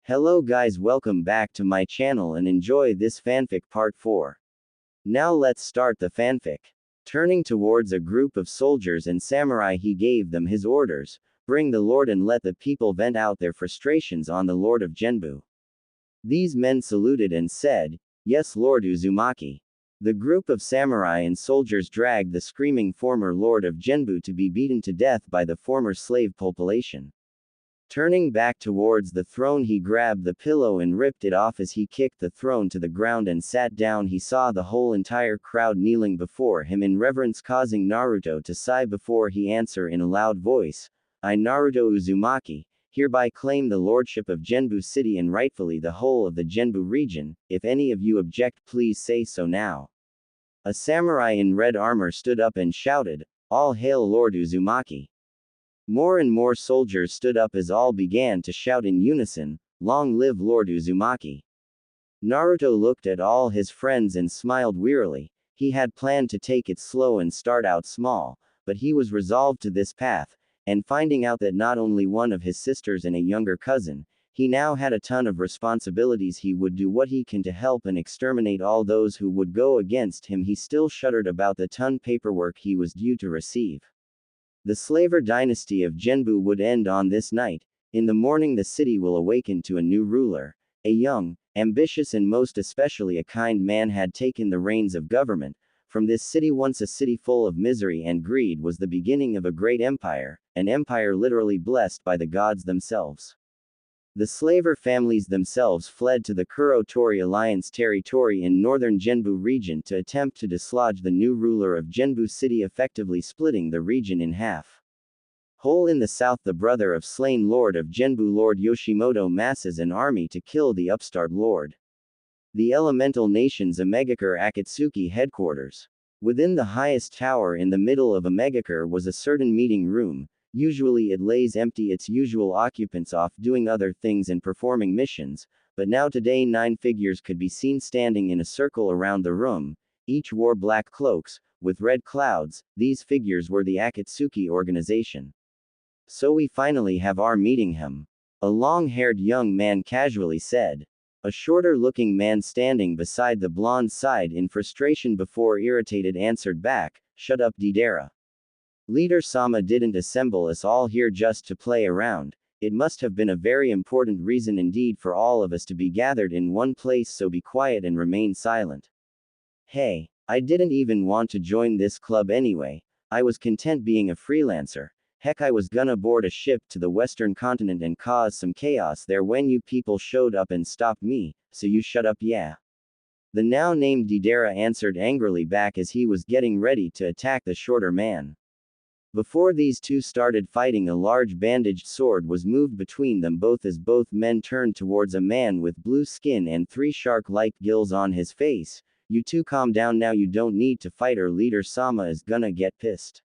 Hello guys, welcome back to my channel and enjoy this fanfic part 4. Now let's start the fanfic. Turning towards a group of soldiers and samurai, he gave them his orders: bring the Lord and let the people vent out their frustrations on the Lord of Genbu. These men saluted and said, "Yes, Lord Uzumaki." The group of samurai and soldiers dragged the screaming former Lord of Genbu to be beaten to death by the former slave population. Turning back towards the throne, he grabbed the pillow and ripped it off. As he kicked the throne to the ground and sat down, he saw the whole entire crowd kneeling before him in reverence, causing Naruto to sigh before he answered in a loud voice, "I, Naruto Uzumaki, hereby claim the lordship of Genbu City and rightfully the whole of the Genbu region. If any of you object, please say so now." A samurai in red armor stood up and shouted, "All hail Lord Uzumaki." More and more soldiers stood up as all began to shout in unison, "Long live Lord Uzumaki." Naruto looked at all his friends and smiled wearily. He had planned to take it slow and start out small, but he was resolved to this path, and finding out that not only one of his sisters and a younger cousin, he now had a ton of responsibilities. He would do what he can to help and exterminate all those who would go against him. He still shuddered about the ton paperwork he was due to receive. The slaver dynasty of Genbu would end on this night. In the morning the city will awaken to a new ruler. A young, ambitious and most especially a kind man had taken the reins of government. From this city, once a city full of misery and greed, was the beginning of a great empire, an empire literally blessed by the gods themselves. The slaver families themselves fled to the Kuro-Tori Alliance territory in northern Genbu region to attempt to dislodge the new ruler of Genbu City, effectively splitting the region in half. Whole in the south, the brother of slain Lord of Genbu, Lord Yoshimoto, masses an army to kill the upstart lord. The elemental nation's Omegakure Akatsuki headquarters. Within the highest tower in the middle of Omegakure was a certain meeting room. Usually it lays empty, its usual occupants off doing other things and performing missions, but now today 9 figures could be seen standing in a circle around the room. Each wore black cloaks, with red clouds. These figures were the Akatsuki organization. "So we finally have our meeting him," a long-haired young man casually said. A shorter-looking man standing beside the blonde sighed in frustration before irritated answered back, "Shut up, Deidara. Leader Sama didn't assemble us all here just to play around. It must have been a very important reason indeed for all of us to be gathered in one place, so be quiet and remain silent." "Hey, I didn't even want to join this club anyway. I was content being a freelancer. Heck, I was gonna board a ship to the western continent and cause some chaos there when you people showed up and stopped me, so you shut up, yeah." The now named Deidara answered angrily back as he was getting ready to attack the shorter man. Before these two started fighting, a large bandaged sword was moved between them both as both men turned towards a man with blue skin and 3 shark-like gills on his face. "You two calm down now, you don't need to fight or Leader Sama is gonna get pissed."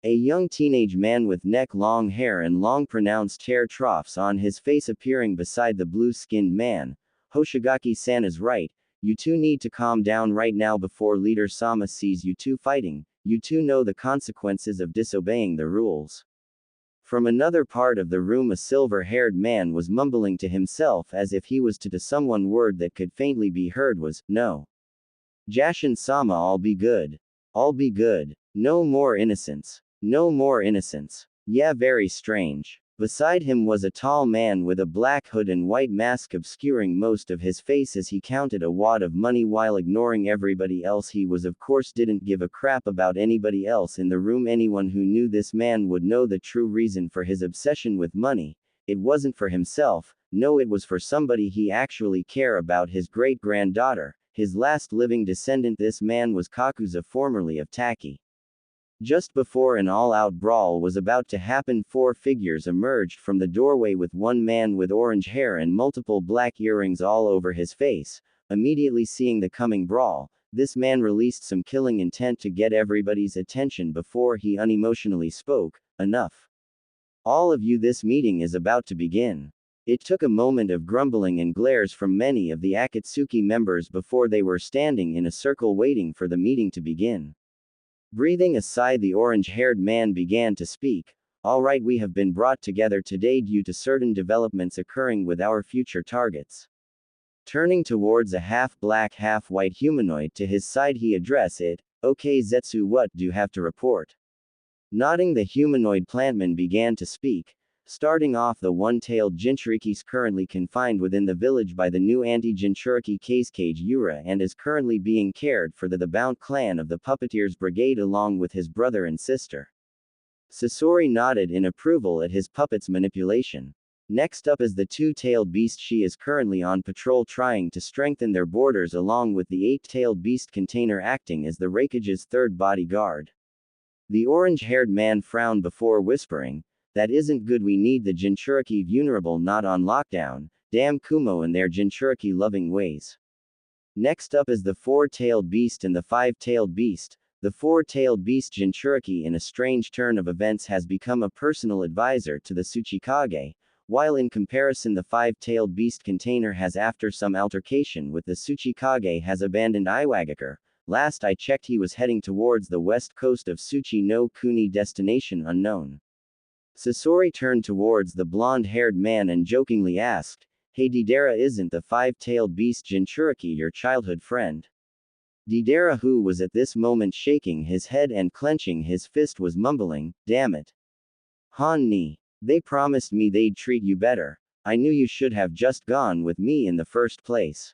A young teenage man with neck-long hair and long pronounced hair troughs on his face appearing beside the blue-skinned man. "Hoshigaki-san is right. You two need to calm down right now before Leader Sama sees you two fighting. You two know the consequences of disobeying the rules." From another part of the room, a silver-haired man was mumbling to himself as if he was to someone. Word that could faintly be heard was, "No. Jashin-sama, all be good. All be good. No more innocence. No more innocence. Yeah, very strange." Beside him was a tall man with a black hood and white mask obscuring most of his face as he counted a wad of money while ignoring everybody else. He was, of course, didn't give a crap about anybody else in the room. Anyone who knew this man would know the true reason for his obsession with money. It wasn't for himself, no, it was for somebody he actually cared about, his great-granddaughter, his last living descendant. This man was Kakuza, formerly of Taki. Just before an all-out brawl was about to happen, 4 figures emerged from the doorway with one man with orange hair and multiple black earrings all over his face. Immediately seeing the coming brawl, this man released some killing intent to get everybody's attention before he unemotionally spoke, "Enough. All of you, this meeting is about to begin." It took a moment of grumbling and glares from many of the Akatsuki members before they were standing in a circle waiting for the meeting to begin. Breathing a sigh, the orange-haired man began to speak. Alright, we have been brought together today due to certain developments occurring with our future targets. Turning towards a half-black half-white humanoid to his side he addressed it, "Okay Zetsu, what do you have to report?" Nodding, the humanoid plantman began to speak, starting off, the one-tailed Jinchuriki is currently confined within the village by the new anti-Jinchuriki cage Yura and is currently being cared for the Bount clan of the Puppeteers Brigade along with his brother and sister. Sasori nodded in approval at his puppet's manipulation. Next up is the two-tailed beast. She is currently on patrol trying to strengthen their borders along with the eight-tailed beast container acting as the Raikage's third bodyguard. The orange-haired man frowned before whispering, "That isn't good, we need the Jinchuriki vulnerable not on lockdown, damn Kumo and their Jinchuriki loving ways." Next up is the four-tailed beast and the five-tailed beast. The four-tailed beast Jinchuriki in a strange turn of events has become a personal advisor to the Tsuchikage, while in comparison the five-tailed beast container has after some altercation with the Tsuchikage has abandoned Iwagakure. Last I checked he was heading towards the west coast of Tsuchi no Kuni, destination unknown. Sasori turned towards the blonde-haired man and jokingly asked, "Hey Deidara, isn't the five-tailed beast Jinchuriki your childhood friend?" Deidara, who was at this moment shaking his head and clenching his fist, was mumbling, "Damn it. Han ni. They promised me they'd treat you better. I knew you should have just gone with me in the first place."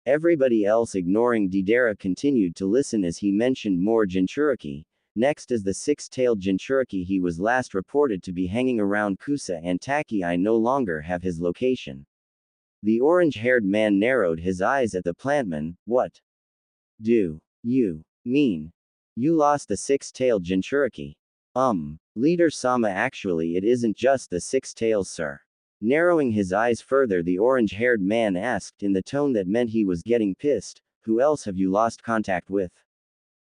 Everybody else ignoring Deidara continued to listen as he mentioned more Jinchuriki. Next is the six-tailed Jinchuriki. He was last reported to be hanging around Kusa and Taki. I no longer have his location. The orange-haired man narrowed his eyes at the plantman. "What do you mean? You lost the six-tailed Jinchuriki?" Leader Sama, actually it isn't just the six tails, sir." Narrowing his eyes further, the orange-haired man asked in the tone that meant he was getting pissed, "Who else have you lost contact with?"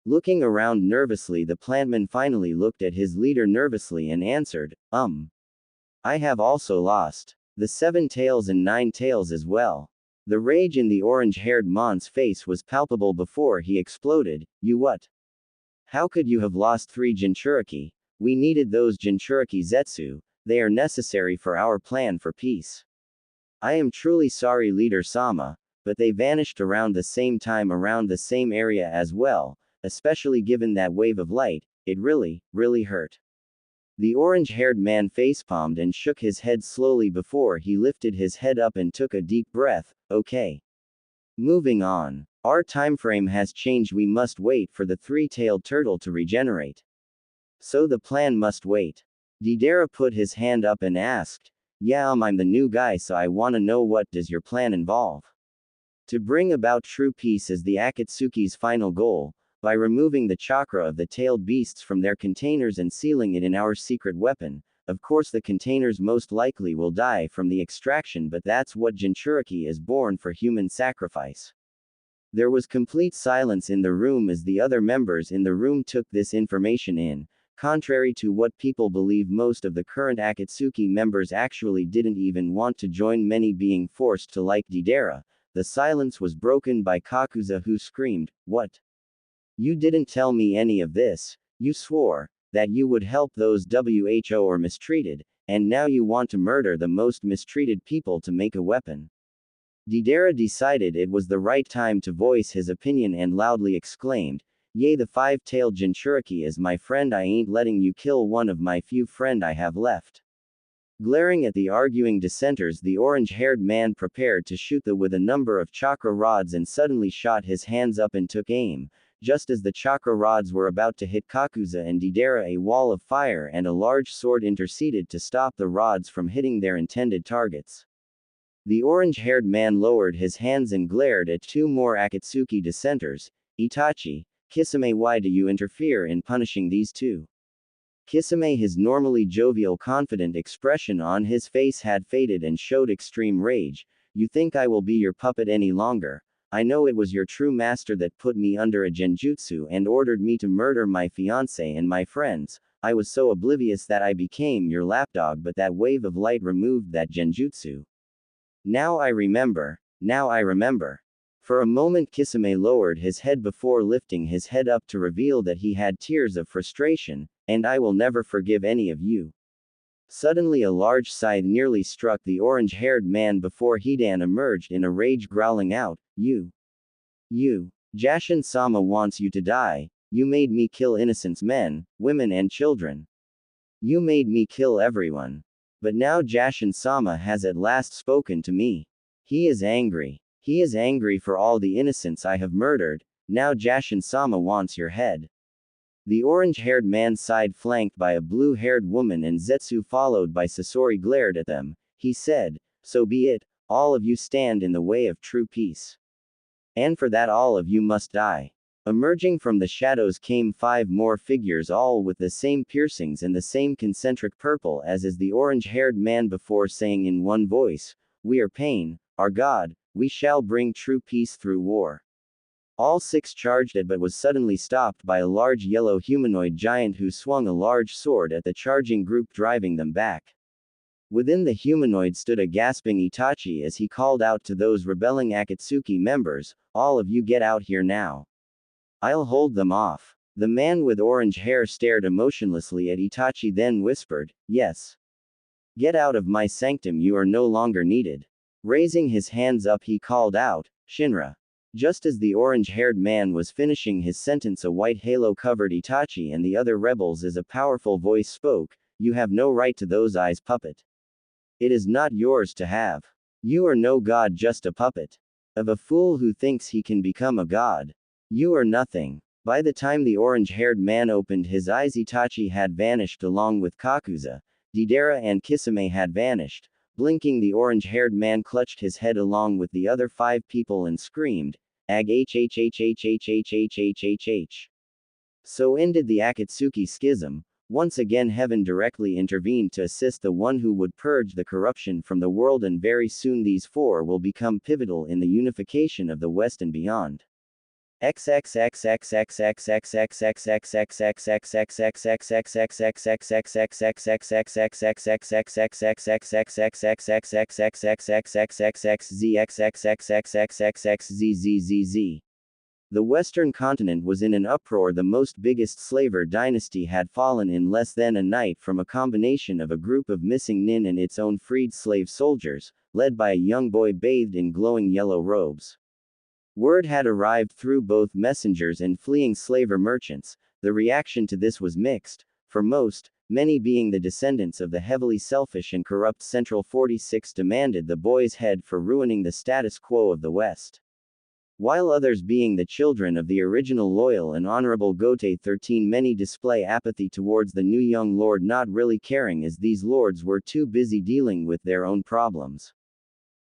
Looking around nervously, the plantman finally looked at his leader nervously and answered, I have also lost the seven tails and nine tails as well." The rage in the orange-haired man's face was palpable before he exploded. "You what? How could you have lost three Jinchuriki? We needed those Jinchuriki Zetsu. They are necessary for our plan for peace." "I am truly sorry, Leader Sama, but they vanished around the same time around the same area as well, especially given that wave of light. It really hurt." The orange-haired man facepalmed and shook his head slowly before he lifted his head up and took a deep breath. "Okay. Moving on. Our timeframe has changed. We must wait for the three-tailed turtle to regenerate. So the plan must wait." Deidara put his hand up and asked, "Yeah, I'm the new guy, so I wanna know, what does your plan involve?" "To bring about true peace is the Akatsuki's final goal, by removing the chakra of the tailed beasts from their containers and sealing it in our secret weapon. Of course the containers most likely will die from the extraction, but that's what Jinchuriki is born for, human sacrifice." There was complete silence in the room as the other members in the room took this information in. Contrary to what people believe, most of the current Akatsuki members actually didn't even want to join, many being forced to, like Deidara. The silence was broken by Kakuza, who screamed, "What? You didn't tell me any of this. You swore that you would help those who are mistreated, and now you want to murder the most mistreated people to make a weapon." Deidara decided it was the right time to voice his opinion and loudly exclaimed, "Yea, the five-tailed Jinchuriki is my friend. I ain't letting you kill one of my few friend I have left." Glaring at the arguing dissenters, the orange-haired man prepared to shoot with a number of chakra rods and suddenly shot his hands up and took aim. Just as the chakra rods were about to hit Kakuza and Deidara, a wall of fire and a large sword interceded to stop the rods from hitting their intended targets. The orange-haired man lowered his hands and glared at two more Akatsuki dissenters. "Itachi, Kisame, why do you interfere in punishing these two?" Kisame, his normally jovial, confident expression on his face had faded and showed extreme rage. "You think I will be your puppet any longer? I know it was your true master that put me under a genjutsu and ordered me to murder my fiancé and my friends. I was so oblivious that I became your lapdog, but that wave of light removed that genjutsu. Now I remember. For a moment Kisame lowered his head before lifting his head up to reveal that he had tears of frustration, and I will never forgive any of you. Suddenly a large scythe nearly struck the orange-haired man before Hidan emerged in a rage, growling out, You, Jashin-sama wants you to die. You made me kill innocent men, women and children. You made me kill everyone. But now Jashin-sama has at last spoken to me. He is angry. He is angry for all the innocents I have murdered. Now Jashin-sama wants your head. The orange-haired man sighed, flanked by a blue-haired woman, and Zetsu followed by Sasori glared at them. He said, So be it, all of you stand in the way of true peace. And for that all of you must die. Emerging from the shadows came 5 more figures, all with the same piercings and the same concentric purple as is the orange-haired man before, saying in one voice, We are pain, our god, we shall bring true peace through war. All 6 charged at but was suddenly stopped by a large yellow humanoid giant who swung a large sword at the charging group, driving them back. Within the humanoid stood a gasping Itachi as he called out to those rebelling Akatsuki members, All of you get out here now. I'll hold them off. The man with orange hair stared emotionlessly at Itachi, then whispered, Yes. Get out of my sanctum, you are no longer needed. Raising his hands up he called out, Shinra. Just as the orange-haired man was finishing his sentence, a white halo covered Itachi and the other rebels as a powerful voice spoke, You have no right to those eyes, puppet. It is not yours to have. You are no god, just a puppet. Of a fool who thinks he can become a god. You are nothing. By the time the orange-haired man opened his eyes, Itachi had vanished along with Kakuza. Deidara and Kisame had vanished. Blinking, the orange-haired man clutched his head along with the other 5 people and screamed, Ag hhhhhhhhhh. So ended the Akatsuki schism. Once again heaven directly intervened to assist the one who would purge the corruption from the world, and very soon these 4 will become pivotal in the unification of the West and beyond. The Western continent was in an uproar. The most biggest slaver dynasty had fallen in less than a night from a combination of a group of missing nin and its own freed slave soldiers, led by a young boy bathed in glowing yellow robes. Word had arrived through both messengers and fleeing slaver merchants. The reaction to this was mixed. For most, many being the descendants of the heavily selfish and corrupt Central 46, demanded the boy's head for ruining the status quo of the West. While others, being the children of the original loyal and honorable Gote 13, many display apathy towards the new young lord, not really caring as these lords were too busy dealing with their own problems.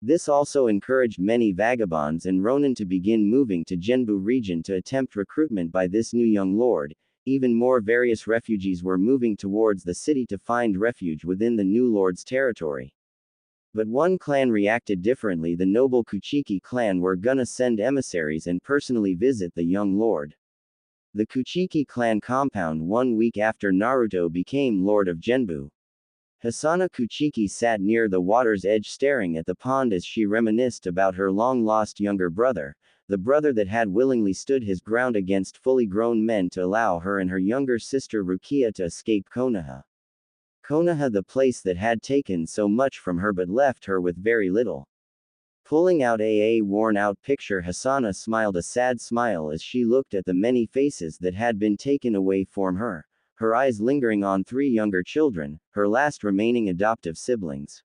This also encouraged many vagabonds and ronin to begin moving to Genbu region to attempt recruitment by this new young lord. Even more various refugees were moving towards the city to find refuge within the new lord's territory. But one clan reacted differently. The noble Kuchiki clan were gonna send emissaries and personally visit the young lord. The Kuchiki clan compound 1 week after Naruto became lord of Genbu. Hisana Kuchiki sat near the water's edge staring at the pond as she reminisced about her long-lost younger brother, the brother that had willingly stood his ground against fully grown men to allow her and her younger sister Rukia to escape Konoha. Konoha, the place that had taken so much from her but left her with very little. Pulling out a worn-out picture, Hisana smiled a sad smile as she looked at the many faces that had been taken away from her, her eyes lingering on 3 younger children, her last remaining adoptive siblings.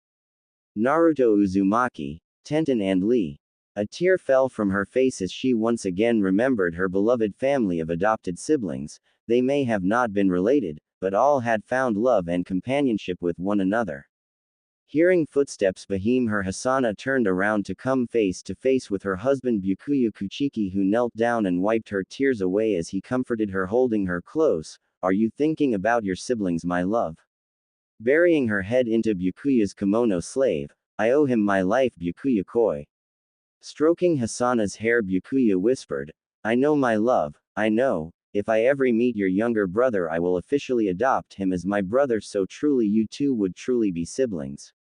Naruto Uzumaki, Tenten and Lee. A tear fell from her face as she once again remembered her beloved family of adopted siblings. They may have not been related, but all had found love and companionship with one another. Hearing footsteps behind her, Hisana turned around to come face to face with her husband Byakuya Kuchiki, who knelt down and wiped her tears away as he comforted her, holding her close. Are you thinking about your siblings, my love? Burying her head into Byakuya's kimono, slave, I owe him my life, Byakuya koi. Stroking Hisana's hair, Byakuya whispered, I know, my love, I know. If I ever meet your younger brother, I will officially adopt him as my brother, so truly you two would truly be siblings.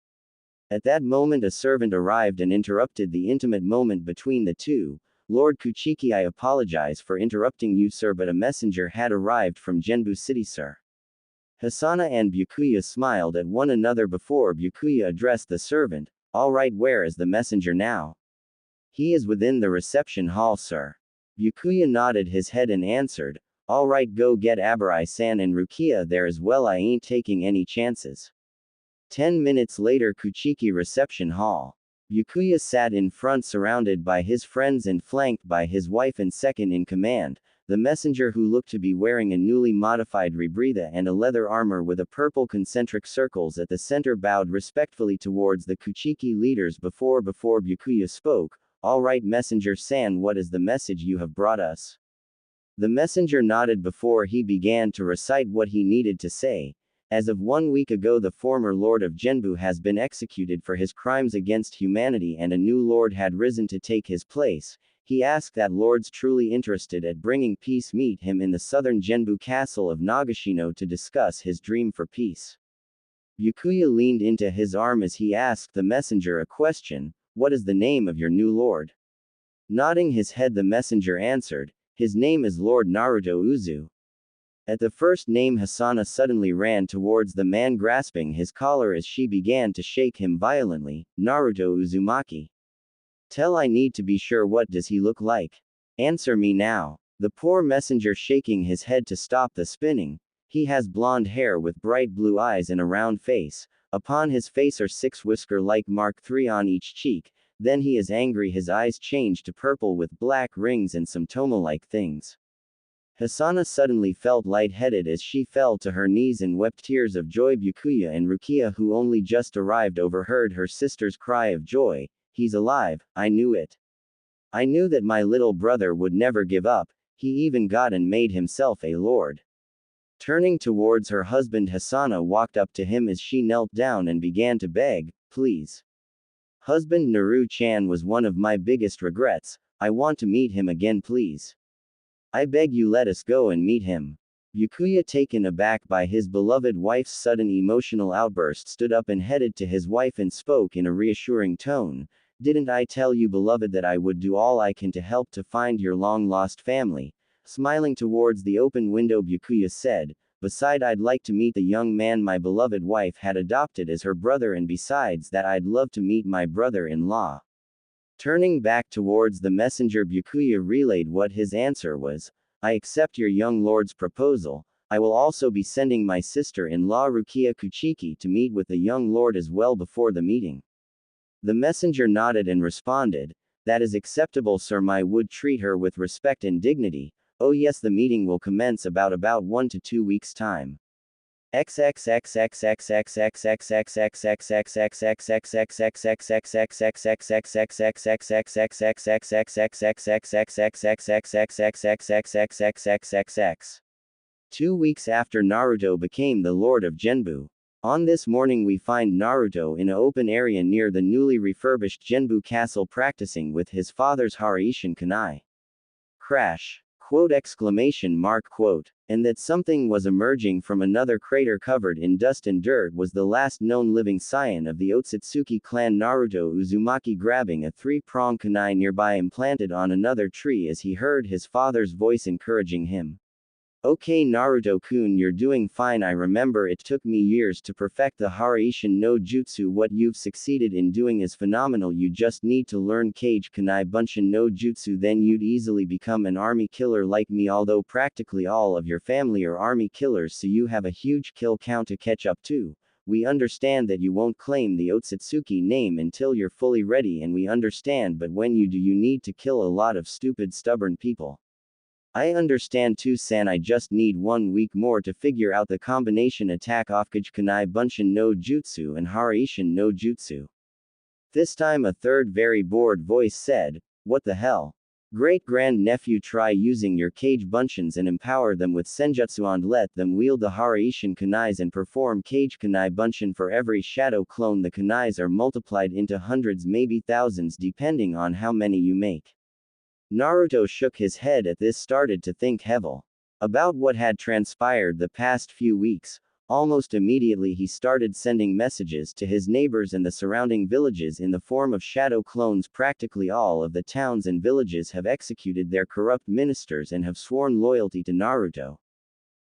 At that moment a servant arrived and interrupted the intimate moment between the two. Lord Kuchiki, I apologize for interrupting you, sir, but a messenger had arrived from Genbu City, sir. Hasana and Byakuya smiled at one another before Byakuya addressed the servant. All right, where is the messenger now? He is within the reception hall, sir. Byakuya nodded his head and answered, all right, go get Abarai-san and Rukia there as well, I ain't taking any chances. 10 minutes later, Kuchiki reception hall. Byakuya sat in front surrounded by his friends and flanked by his wife and second in command, the messenger who looked to be wearing a newly modified rebreather and a leather armor with a purple concentric circles at the center bowed respectfully towards the Kuchiki leaders before Byakuya spoke. All right, Messenger-san, what is the message you have brought us? The messenger nodded before he began to recite what he needed to say. As of 1 week ago, the former Lord of Genbu has been executed for his crimes against humanity and a new Lord had risen to take his place. He asked that Lords truly interested at bringing peace meet him in the southern Genbu castle of Nagashino to discuss his dream for peace. Byakuya leaned into his arm as he asked the messenger a question. What is the name of your new lord? Nodding his head, the messenger answered, his name is Lord Naruto Uzu. At the first name, Hasana suddenly ran towards the man, grasping his collar as she began to shake him violently. Naruto Uzumaki. Tell, I need to be sure, what does he look like? Answer me now. The poor messenger shaking his head to stop the spinning. He has blonde hair with bright blue eyes and a round face. Upon his face are 6 whisker-like mark, 3 on each cheek. Then he is angry, his eyes change to purple with black rings and some tomo-like things. Hasana suddenly felt lightheaded as she fell to her knees and wept tears of joy. Byakuya and Rukia, who only just arrived, overheard her sister's cry of joy. He's alive, I knew it. I knew that my little brother would never give up, he even got and made himself a lord. Turning towards her husband, Hasana walked up to him as she knelt down and began to beg, please. Husband, Naru-chan was one of my biggest regrets, I want to meet him again, please. I beg you, let us go and meet him. Byakuya, taken aback by his beloved wife's sudden emotional outburst, stood up and headed to his wife and spoke in a reassuring tone. Didn't I tell you, beloved, that I would do all I can to help to find your long-lost family? Smiling towards the open window, Byakuya said, beside, I'd like to meet the young man my beloved wife had adopted as her brother, and besides that, I'd love to meet my brother-in-law. Turning back towards the messenger, Byakuya relayed what his answer was. I accept your young lord's proposal. I will also be sending my sister-in-law Rukia Kuchiki to meet with the young lord as well before the meeting. The messenger nodded and responded, that is acceptable, sir. I would treat her with respect and dignity. Oh yes, the meeting will commence about 1 to 2 weeks' time. Two weeks after Naruto became the Lord of Genbu. On this morning we find Naruto in an open area near the newly refurbished Genbu castle practicing with his father's Haraishin kunai. Crash. Quote, exclamation mark, quote. And that something was emerging from another crater covered in dust and dirt was the last known living scion of the Otsutsuki clan, Naruto Uzumaki, grabbing a 3-pronged kunai nearby implanted on another tree as he heard his father's voice encouraging him. Okay, Naruto-kun, you're doing fine. I remember it took me years to perfect the Haraishin no Jutsu. What you've succeeded in doing is phenomenal. You just need to learn Kage Kunai Bunshin no Jutsu, then you'd easily become an army killer like me, although practically all of your family are army killers, so you have a huge kill count to catch up to. We understand that you won't claim the Otsutsuki name until you're fully ready, and we understand, but when you do, you need to kill a lot of stupid, stubborn people. I understand too, san. I just need 1 week more to figure out the combination attack of Kage Kunai Bunshin no Jutsu and Haraishin no Jutsu. This time a third very bored voice said, what the hell? Great-grand-nephew, try using your Kage Bunshins and empower them with Senjutsu and let them wield the Haraishin kunais and perform Kage Kunai Bunshin. For every shadow clone, the kunais are multiplied into hundreds, maybe thousands, depending on how many you make. Naruto shook his head at this, started to think heavily about what had transpired the past few weeks. Almost immediately he started sending messages to his neighbors and the surrounding villages in the form of shadow clones. Practically all of the towns and villages have executed their corrupt ministers and have sworn loyalty to Naruto.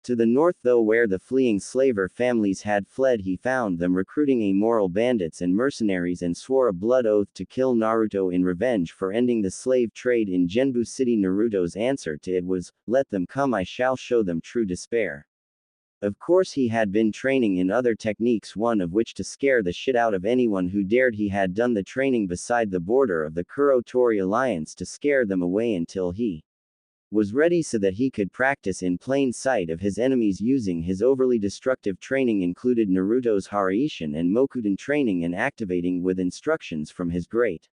To the north, though, where the fleeing slaver families had fled, he found them recruiting amoral bandits and mercenaries and swore a blood oath to kill Naruto in revenge for ending the slave trade in Genbu City. Naruto's answer to it was, "Let them come, I shall show them true despair." Of course, he had been training in other techniques, one of which to scare the shit out of anyone who dared. He had done the training beside the border of the Kuro-Tori alliance to scare them away until he was ready so that he could practice in plain sight of his enemies. Using his overly destructive training included Naruto's Haraishin and Mokuden training and activating with instructions from his great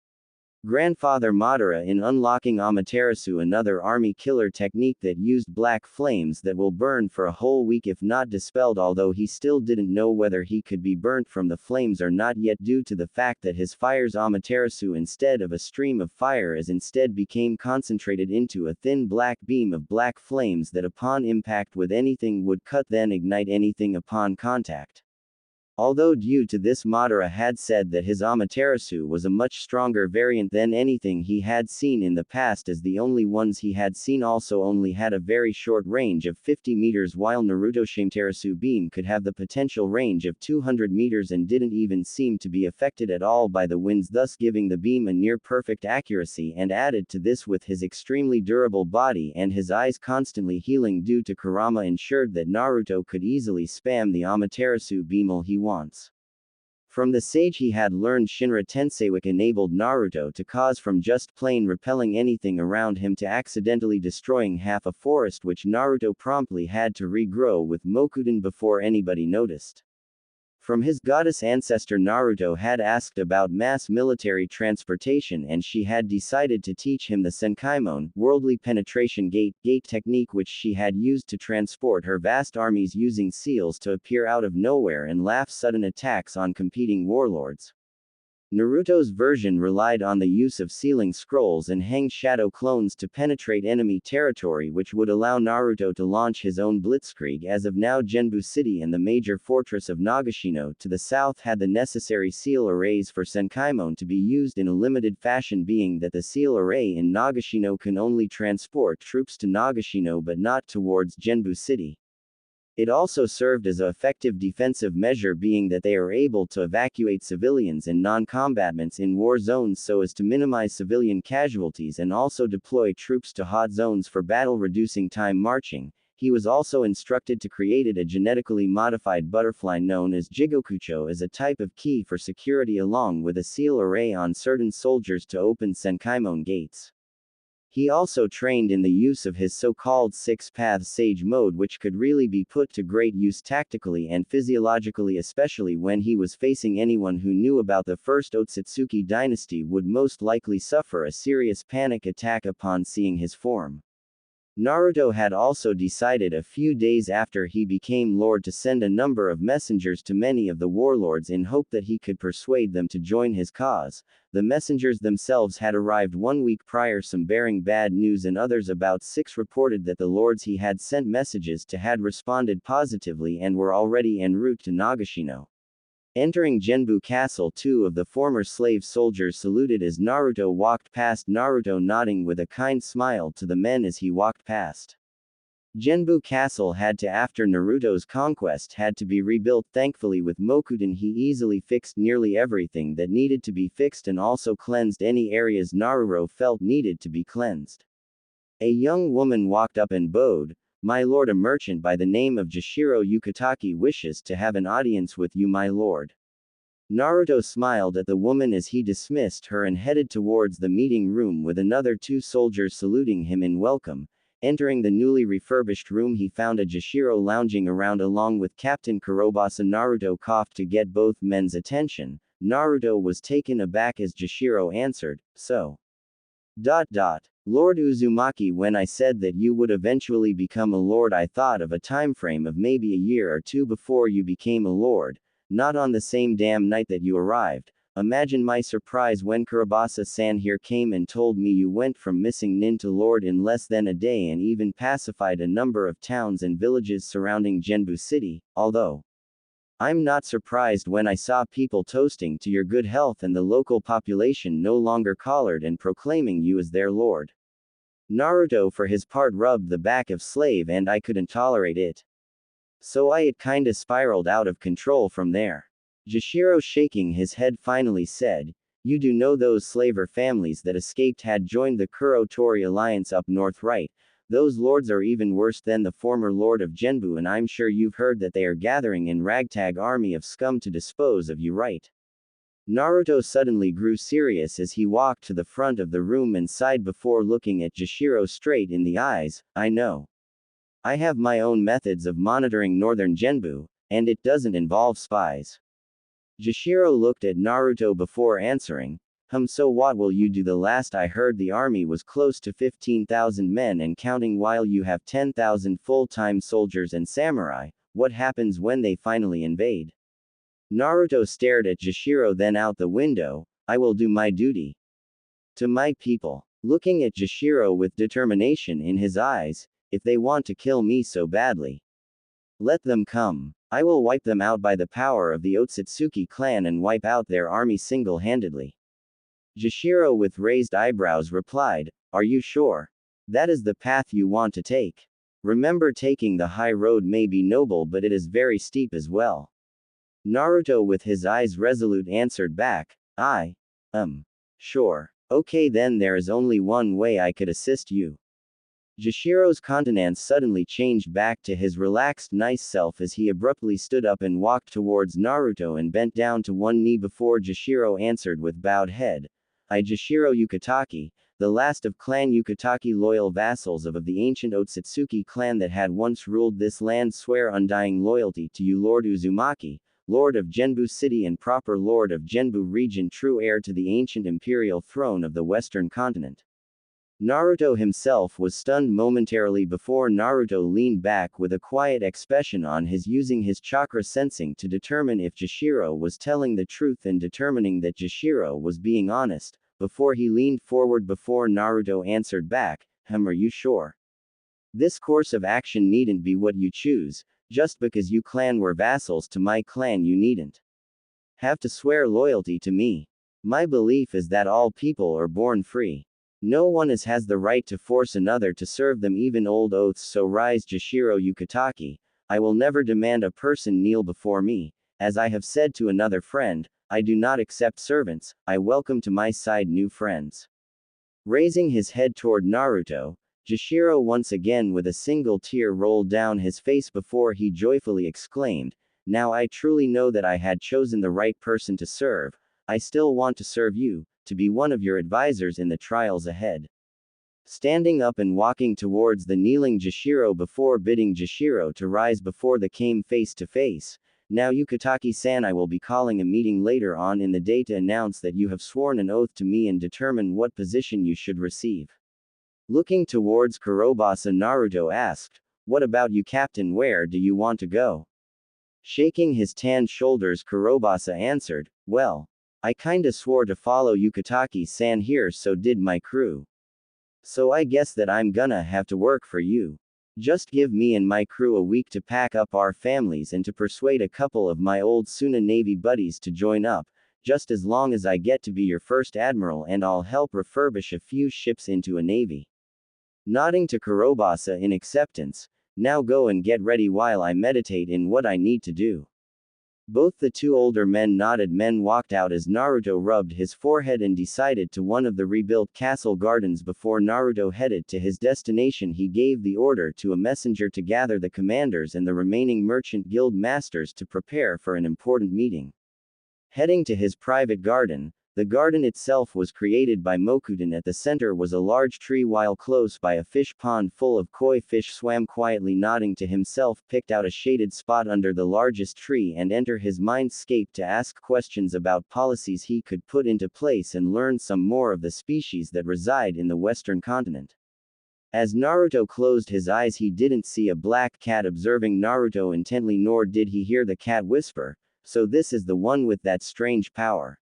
grandfather Madara in unlocking Amaterasu, another army killer technique that used black flames that will burn for a whole week if not dispelled, although he still didn't know whether he could be burnt from the flames or not yet, due to the fact that his fire's Amaterasu, instead of a stream of fire, instead became concentrated into a thin black beam of black flames that upon impact with anything would cut then ignite anything upon contact. Although due to this, Madara had said that his Amaterasu was a much stronger variant than anything he had seen in the past, as the only ones he had seen also only had a very short range of 50 meters, while Naruto's Amaterasu beam could have the potential range of 200 meters and didn't even seem to be affected at all by the winds, thus giving the beam a near perfect accuracy. And added to this, with his extremely durable body and his eyes constantly healing due to Kurama, ensured that Naruto could easily spam the Amaterasu beam all he wants. From the sage he had learned, Shinra Tenseiwak enabled Naruto to cause from just plain repelling anything around him to accidentally destroying half a forest, which Naruto promptly had to regrow with Mokuden before anybody noticed. From his goddess ancestor, Naruto had asked about mass military transportation, and she had decided to teach him the Senkaimon, worldly penetration gate technique, which she had used to transport her vast armies, using seals to appear out of nowhere and laugh sudden attacks on competing warlords. Naruto's version relied on the use of sealing scrolls and hang shadow clones to penetrate enemy territory, which would allow Naruto to launch his own blitzkrieg. As of now, Genbu City and the major fortress of Nagashino to the south had the necessary seal arrays for Senkaimon to be used in a limited fashion, being that the seal array in Nagashino can only transport troops to Nagashino but not towards Genbu City. It also served as an effective defensive measure, being that they are able to evacuate civilians and non-combatants in war zones so as to minimize civilian casualties, and also deploy troops to hot zones for battle, reducing time marching. He was also instructed to create a genetically modified butterfly known as Jigokucho as a type of key for security, along with a seal array on certain soldiers to open Senkaimon gates. He also trained in the use of his so-called six-path sage mode, which could really be put to great use tactically and physiologically, especially when he was facing anyone who knew about the first Otsutsuki dynasty would most likely suffer a serious panic attack upon seeing his form. Naruto had also decided a few days after he became lord to send a number of messengers to many of the warlords in hope that he could persuade them to join his cause. The messengers themselves had arrived 1 week prior, some bearing bad news and others about 6 reported that the lords he had sent messages to had responded positively and were already en route to Nagashino. Entering Genbu Castle, 2 of the former slave soldiers saluted as Naruto walked past, Naruto nodding with a kind smile to the men as he walked past. Genbu Castle had to, after Naruto's conquest, had to be rebuilt. Thankfully, with Mokuden he easily fixed nearly everything that needed to be fixed and also cleansed any areas Naruto felt needed to be cleansed. A young woman walked up and bowed. "My lord, a merchant by the name of Jashiro Yukitaki wishes to have an audience with you, my lord." Naruto smiled at the woman as he dismissed her and headed towards the meeting room, with another 2 soldiers saluting him in welcome. Entering the newly refurbished room, he found a Jashiro lounging around along with Captain Kurobasa. Naruto coughed to get both men's attention. Naruto was taken aback as Jashiro answered, "So. Lord Uzumaki, when I said that you would eventually become a lord, I thought of a time frame of maybe a year or 2 before you became a lord, not on the same damn night that you arrived. Imagine my surprise when Kurobasa-san here came and told me you went from missing nin to lord in less than a day, and even pacified a number of towns and villages surrounding Genbu City. Although I'm not surprised when I saw people toasting to your good health and the local population no longer collared and proclaiming you as their lord." Naruto for his part rubbed the back of slave, and I couldn't tolerate it. So it kinda spiraled out of control from there. Jashiro, shaking his head, finally said, "You do know those slaver families that escaped had joined the Kuro-Tori alliance up north, right? Those lords are even worse than the former lord of Genbu, and I'm sure you've heard that they are gathering in ragtag army of scum to dispose of you, right?" Naruto suddenly grew serious as he walked to the front of the room and sighed before looking at Jashiro straight in the eyes. "I know. I have my own methods of monitoring northern Genbu, and it doesn't involve spies." Jashiro looked at Naruto before answering, So what will you do? The last I heard the army was close to 15,000 men and counting, while you have 10,000 full-time soldiers and samurai. What happens when they finally invade?" Naruto stared at Jashiro, then out the window. "I will do my duty to my people." Looking at Jashiro with determination in his eyes, "If they want to kill me so badly, let them come. I will wipe them out by the power of the Otsutsuki clan and wipe out their army single-handedly." Jashiro, with raised eyebrows, replied, "Are you sure? That is the path you want to take? Remember, taking the high road may be noble, but it is very steep as well." Naruto, with his eyes resolute, answered back, Sure. Okay, then there is only one way I could assist you." Jashiro's countenance suddenly changed back to his relaxed, nice self as he abruptly stood up and walked towards Naruto and bent down to one knee before Jashiro answered with bowed head, "I, Jashiro Yukitake, the last of Clan Yukitake, loyal vassals of the ancient Otsutsuki clan that had once ruled this land, swear undying loyalty to you, Lord Uzumaki, Lord of Genbu City and proper Lord of Genbu region, true heir to the ancient imperial throne of the Western continent." Naruto himself was stunned momentarily before Naruto leaned back with a quiet expression on his, using his chakra sensing to determine if Jashiro was telling the truth and determining that Jashiro was being honest, before he leaned forward before Naruto answered back, Are you sure? This course of action needn't be what you choose. Just because you clan were vassals to my clan, you needn't have to swear loyalty to me. My belief is that all people are born free. No one has the right to force another to serve them, even old oaths. So rise, Jashiro Yukitake. I will never demand a person kneel before me. As I have said to another friend, I do not accept servants, I welcome to my side new friends. Raising his head toward Naruto, Jashiro once again with a single tear rolled down his face before he joyfully exclaimed, "Now I truly know that I had chosen the right person to serve. I still want to serve you, to be one of your advisors in the trials ahead." Standing up and walking towards the kneeling Jashiro before bidding Jashiro to rise before they came face to face. "Now Yukitake-san, I will be calling a meeting later on in the day to announce that you have sworn an oath to me and determine what position you should receive." Looking towards Kurobasa, Naruto asked, "What about you, Captain? Where do you want to go?" Shaking his tanned shoulders, Kurobasa answered, "Well, I kinda swore to follow Yukitake-san here, so did my crew. So I guess that I'm gonna have to work for you. Just give me and my crew a week to pack up our families and to persuade a couple of my old Suna Navy buddies to join up, just as long as I get to be your first admiral, and I'll help refurbish a few ships into a navy." Nodding to Kurobasa in acceptance, "Now go and get ready while I meditate in what I need to do." Both the two older men nodded. Men walked out as Naruto rubbed his forehead and decided to one of the rebuilt castle gardens. Before Naruto headed to his destination, he gave the order to a messenger to gather the commanders and the remaining merchant guild masters to prepare for an important meeting. Heading to his private garden, the garden itself was created by Mokuten. At the center was a large tree, while close by a fish pond full of koi fish swam quietly. Nodding to himself, picked out a shaded spot under the largest tree and entered his mindscape to ask questions about policies he could put into place and learn some more of the species that reside in the western continent. As Naruto closed his eyes, he didn't see a black cat observing Naruto intently, nor did he hear the cat whisper, "So this is the one with that strange power.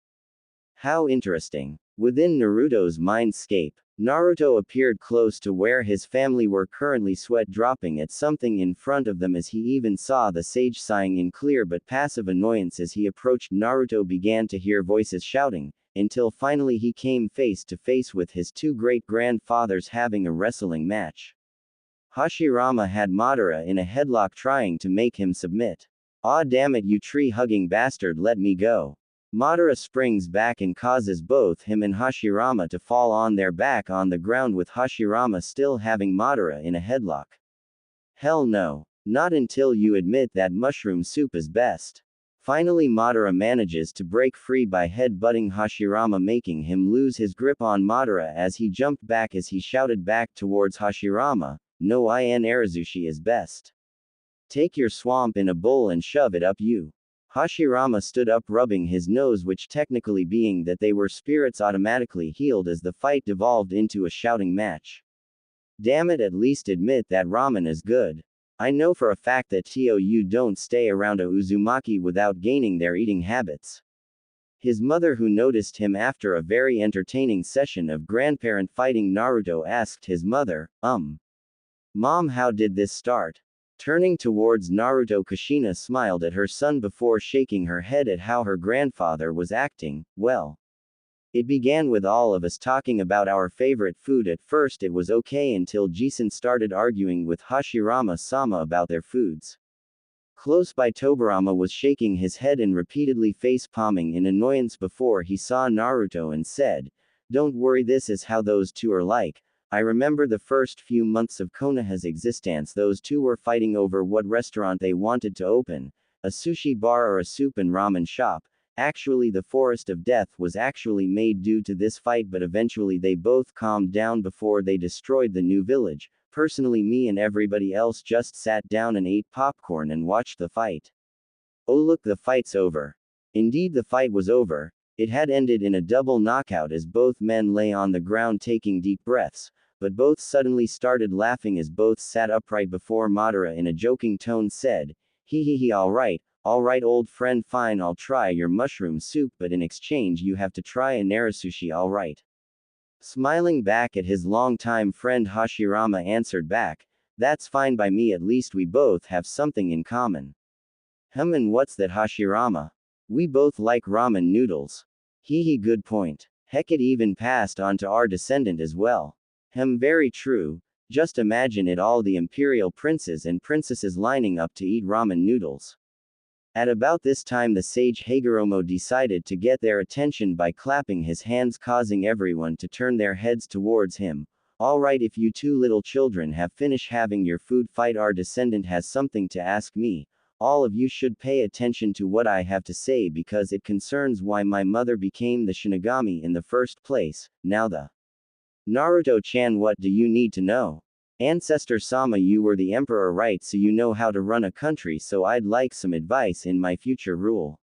How interesting." Within Naruto's mindscape, Naruto appeared close to where his family were currently, sweat dropping at something in front of them as he even saw the sage sighing in clear but passive annoyance as he approached. Naruto began to hear voices shouting, until finally he came face to face with his two great-grandfathers having a wrestling match. Hashirama had Madara in a headlock trying to make him submit. "Aw damn it, you tree-hugging bastard, let me go." Madara springs back and causes both him and Hashirama to fall on their back on the ground with Hashirama still having Madara in a headlock. "Hell no. Not until you admit that mushroom soup is best." Finally Madara manages to break free by head-butting Hashirama, making him lose his grip on Madara as he jumped back as he shouted back towards Hashirama, "No, Arazushi is best. Take your swamp in a bowl and shove it up you." Hashirama stood up rubbing his nose, which technically being that they were spirits automatically healed as the fight devolved into a shouting match. "Damn it, at least admit that ramen is good. I know for a fact that you don't stay around a Uzumaki without gaining their eating habits." His mother, who noticed him after a very entertaining session of grandparent fighting Naruto, asked his mother, Mom, how did this start?" Turning towards Naruto, Kushina smiled at her son before shaking her head at how her grandfather was acting. "Well, it began with all of us talking about our favorite food. At first it was okay until Jisen started arguing with Hashirama-sama about their foods. Close by, Tobirama was shaking his head and repeatedly face-palming in annoyance before he saw Naruto and said, "Don't worry, this is how those two are like. I remember the first few months of Konoha's existence, those two were fighting over what restaurant they wanted to open, a sushi bar or a soup and ramen shop. Actually, the Forest of Death was actually made due to this fight, but eventually they both calmed down before they destroyed the new village. Personally, me and everybody else just sat down and ate popcorn and watched the fight. Oh look, the fight's over." Indeed, the fight was over. It had ended in a double knockout as both men lay on the ground taking deep breaths, but both suddenly started laughing as both sat upright before Madara in a joking tone said, "Hee, alright, old friend, fine, I'll try your mushroom soup, but in exchange you have to try a Narusushi, alright." Smiling back at his longtime friend, Hashirama answered back, "That's fine by me, at least we both have something in common." And what's that, Hashirama?" "We both like ramen noodles." Hee, good point. Heck, it even passed on to our descendant as well." Very true. Just imagine it, all the imperial princes and princesses lining up to eat ramen noodles." At about this time the sage Hagoromo decided to get their attention by clapping his hands, causing everyone to turn their heads towards him. "Alright, if you two little children have finished having your food fight, our descendant has something to ask me. All of you should pay attention to what I have to say because it concerns why my mother became the Shinigami in the first place. Now the Naruto-chan, what do you need to know? Ancestor Sama, you were the emperor, right? So you know how to run a country, so I'd like some advice in my future rule."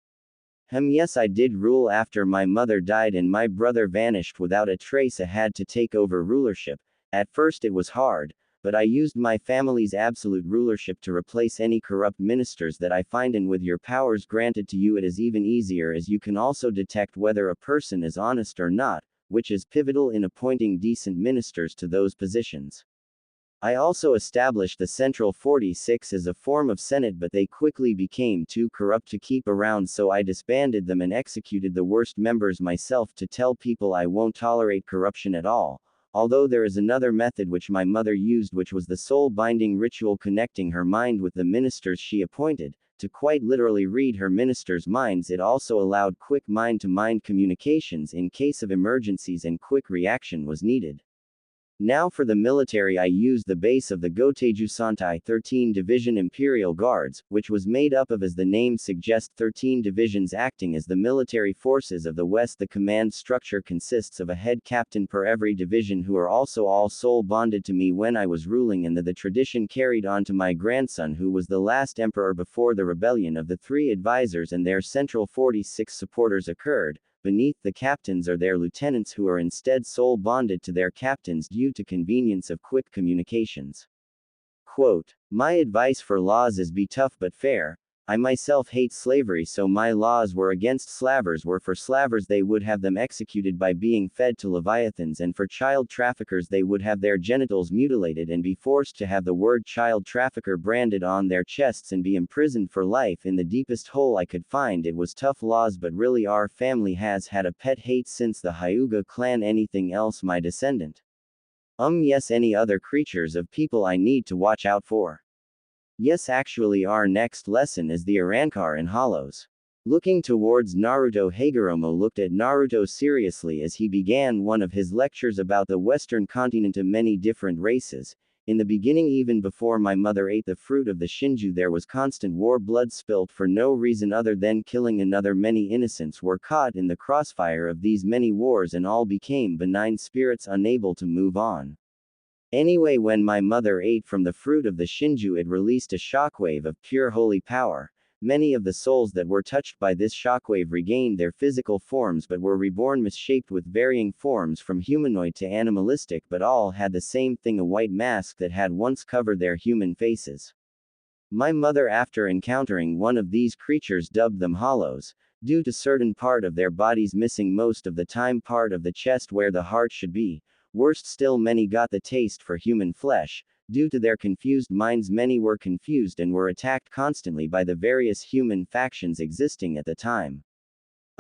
Yes, I did rule after my mother died and my brother vanished without a trace. I had to take over rulership. At first it was hard, but I used my family's absolute rulership to replace any corrupt ministers that I find, and with your powers granted to you it is even easier, as you can also detect whether a person is honest or not, which is pivotal in appointing decent ministers to those positions. I also established the Central 46 as a form of Senate, but they quickly became too corrupt to keep around, so I disbanded them and executed the worst members myself to tell people I won't tolerate corruption at all. Although there is another method which my mother used, which was the soul binding ritual, connecting her mind with the ministers she appointed, to quite literally read her ministers' minds. It also allowed quick mind-to-mind communications in case of emergencies and quick reaction was needed. Now for the military, I used the base of the Goteju Santai 13 Division Imperial Guards, which was made up of, as the name suggests, 13 divisions acting as the military forces of the West. The command structure consists of a head captain per every division, who are also all soul bonded to me when I was ruling, and the tradition carried on to my grandson, who was the last emperor before the rebellion of the 3 advisors and their Central 46 supporters occurred. Beneath the captains are their lieutenants, who are instead soul bonded to their captains due to convenience of quick communications. Quote, "My advice for laws is be tough but fair. I myself hate slavery, so my laws were against slavers were for slavers they would have them executed by being fed to leviathans, and for child traffickers they would have their genitals mutilated and be forced to have the word child trafficker branded on their chests and be imprisoned for life in the deepest hole I could find. It was tough laws, but really our family has had a pet hate since the Hyuga clan. Anything else, my descendant?" Yes, any other creatures of people I need to watch out for. Yes, actually, our next lesson is the Arankar and Hollows. Looking towards Naruto, Hagoromo looked at Naruto seriously as he began one of his lectures about the western continent of many different races. In the beginning, even before my mother ate the fruit of the Shinju, there was constant war, blood spilt for no reason other than killing another. Many innocents were caught in the crossfire of these many wars and all became benign spirits unable to move on. Anyway, when my mother ate from the fruit of the Shinju, it released a shockwave of pure holy power. Many of the souls that were touched by this shockwave regained their physical forms but were reborn misshaped with varying forms from humanoid to animalistic, but all had the same thing, a white mask that had once covered their human faces. My mother, after encountering one of these creatures, dubbed them hollows, due to certain part of their bodies missing, most of the time part of the chest where the heart should be. Worst still, many got the taste for human flesh. Due to their confused minds, many were confused and were attacked constantly by the various human factions existing at the time.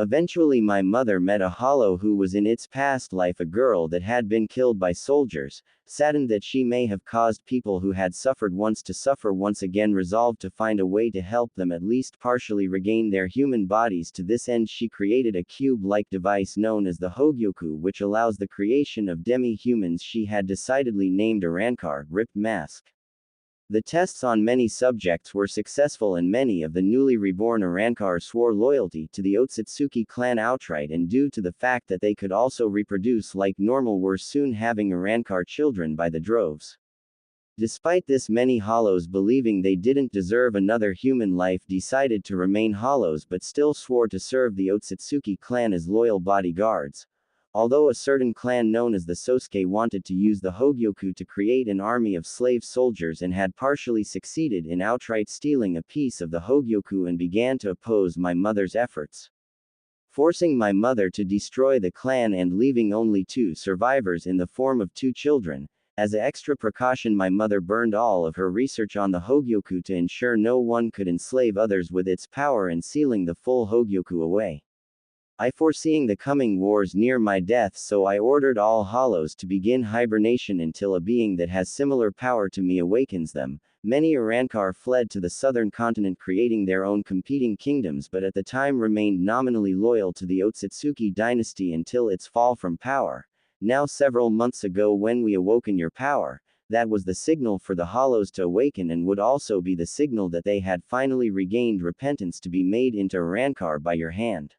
Eventually, my mother met a hollow who was in its past life a girl that had been killed by soldiers. Saddened that she may have caused people who had suffered once to suffer once again, resolved to find a way to help them at least partially regain their human bodies. To this end, she created a cube-like device known as the Hogyoku, which allows the creation of demi-humans she had decidedly named Arankar, ripped mask. The tests on many subjects were successful and many of the newly reborn Arankar swore loyalty to the Otsutsuki clan outright, and due to the fact that they could also reproduce like normal were soon having Arankar children by the droves. Despite this, many hollows, believing they didn't deserve another human life, decided to remain hollows but still swore to serve the Otsutsuki clan as loyal bodyguards. Although a certain clan known as the Sosuke wanted to use the Hogyoku to create an army of slave soldiers and had partially succeeded in outright stealing a piece of the Hogyoku and began to oppose my mother's efforts, forcing my mother to destroy the clan and leaving only 2 survivors in the form of 2 children. As an extra precaution, my mother burned all of her research on the Hogyoku to ensure no one could enslave others with its power and sealing the full Hogyoku away. I foreseeing the coming wars near my death, so I ordered all hollows to begin hibernation until a being that has similar power to me awakens them. Many Arankar fled to the southern continent, creating their own competing kingdoms, but at the time remained nominally loyal to the Otsutsuki dynasty until its fall from power. Now, several months ago, when we awoken your power, that was the signal for the hollows to awaken, and would also be the signal that they had finally regained repentance to be made into Arankar by your hand.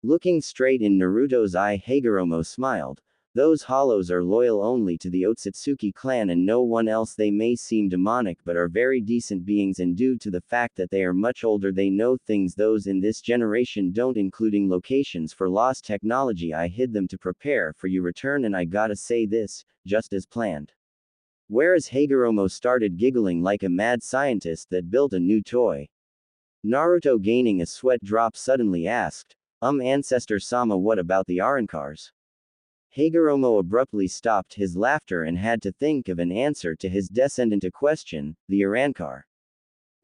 Looking straight in Naruto's eye, Hagoromo smiled. Those hollows are loyal only to the Otsutsuki clan and no one else. They may seem demonic but are very decent beings, and due to the fact that they are much older, they know things those in this generation don't, including locations for lost technology. I hid them to prepare for your return, and I gotta say this, just as planned. Whereas Hagoromo started giggling like a mad scientist that built a new toy. Naruto, gaining a sweat drop, suddenly asked, Ancestor-sama, what about the Arankars? Hagoromo abruptly stopped his laughter and had to think of an answer to his descendant question, the Arankar.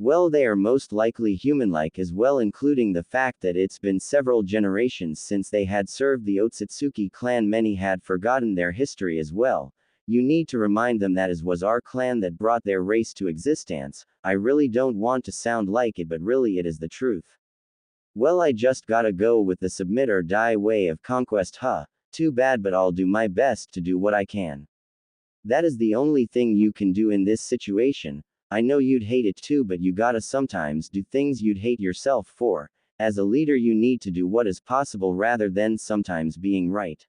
Well, they are most likely human-like as well, including the fact that it's been several generations since they had served the Otsutsuki clan. Many had forgotten their history as well. You need to remind them that it was our clan that brought their race to existence. I really don't want to sound like it, but really it is the truth. Well, I just gotta go with the submit or die way of conquest, huh? Too bad, but I'll do my best to do what I can. That is the only thing you can do in this situation. I know you'd hate it too, but you gotta sometimes do things you'd hate yourself for. As a leader, you need to do what is possible rather than sometimes being right.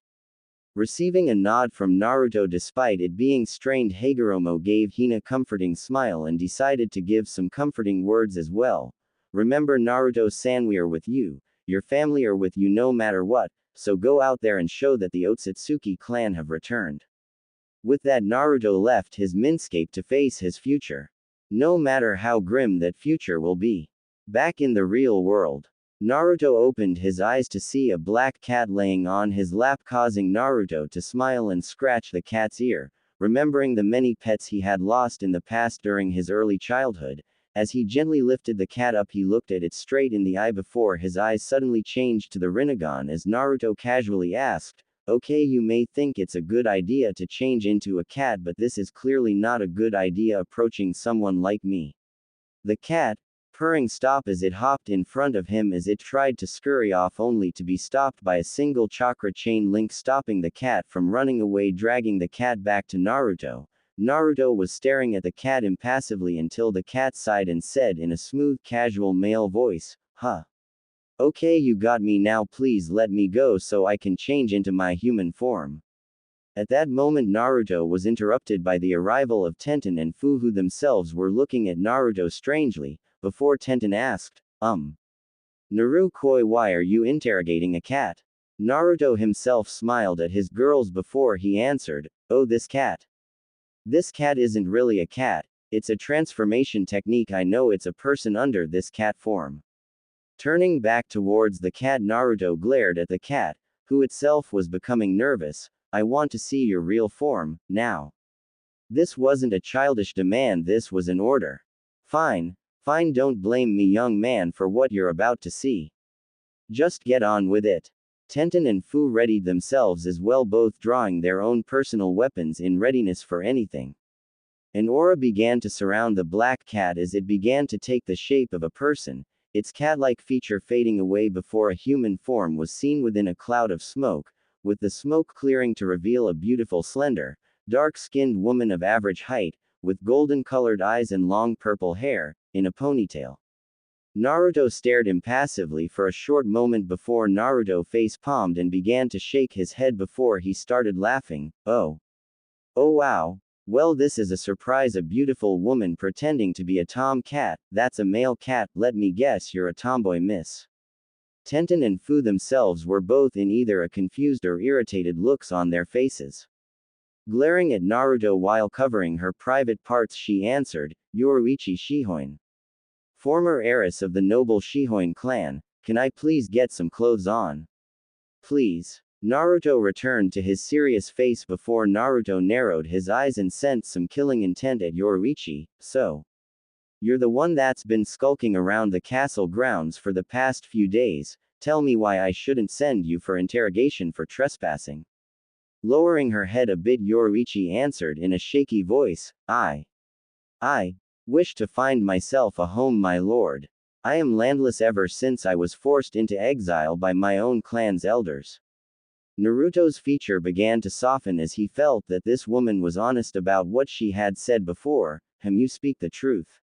Receiving a nod from Naruto despite it being strained, Hagoromo gave Hina a comforting smile and decided to give some comforting words as well. Remember, Naruto-san, we are with you. Your family are with you no matter what, so go out there and show that the Otsutsuki clan have returned. With that, Naruto left his minscape to face his future. No matter how grim that future will be. Back in the real world, Naruto opened his eyes to see a black cat laying on his lap, causing Naruto to smile and scratch the cat's ear, remembering the many pets he had lost in the past during his early childhood. As he gently lifted the cat up, he looked at it straight in the eye before his eyes suddenly changed to the Rinnegan as Naruto casually asked, Okay, you may think it's a good idea to change into a cat, but this is clearly not a good idea approaching someone like me. The cat, purring, stopped as it hopped in front of him as it tried to scurry off, only to be stopped by a single chakra chain link stopping the cat from running away, dragging the cat back to Naruto. Naruto was staring at the cat impassively until the cat sighed and said in a smooth, casual male voice, "Huh. Okay, you got me now, please let me go so I can change into my human form." At that moment Naruto was interrupted by the arrival of Tenten and Fu, who themselves were looking at Naruto strangely, before Tenten asked, Narukoi, why are you interrogating a cat? Naruto himself smiled at his girls before he answered, "Oh, this cat. This cat isn't really a cat, it's a transformation technique. I know it's a person under this cat form." Turning back towards the cat, Naruto glared at the cat, who itself was becoming nervous. "I want to see your real form, now." This wasn't a childish demand, this was an order. Fine, fine, don't blame me, young man, for what you're about to see. Just get on with it. Tenten and Fu readied themselves as well, both drawing their own personal weapons in readiness for anything. An aura began to surround the black cat as it began to take the shape of a person, its cat-like feature fading away before a human form was seen within a cloud of smoke, with the smoke clearing to reveal a beautiful, slender, dark-skinned woman of average height, with golden-colored eyes and long purple hair, in a ponytail. Naruto stared impassively for a short moment before Naruto face-palmed and began to shake his head before he started laughing. "Oh. Oh wow. Well, this is a surprise, a beautiful woman pretending to be a tom-cat. That's a male cat, let me guess you're a tomboy, miss." Tenten and Fu themselves were both in either a confused or irritated looks on their faces. Glaring at Naruto while covering her private parts, she answered, "Yoruichi Shihoin. Former heiress of the noble Shihoin clan, can I please get some clothes on? Please." Naruto returned to his serious face before Naruto narrowed his eyes and sent some killing intent at Yoruichi. "So. You're the one that's been skulking around the castle grounds for the past few days. Tell me why I shouldn't send you for interrogation for trespassing." Lowering her head a bit, Yoruichi answered in a shaky voice, I wish to find myself a home, my lord. I am landless ever since I was forced into exile by my own clan's elders." Naruto's feature began to soften as he felt that this woman was honest about what she had said before. You speak the truth.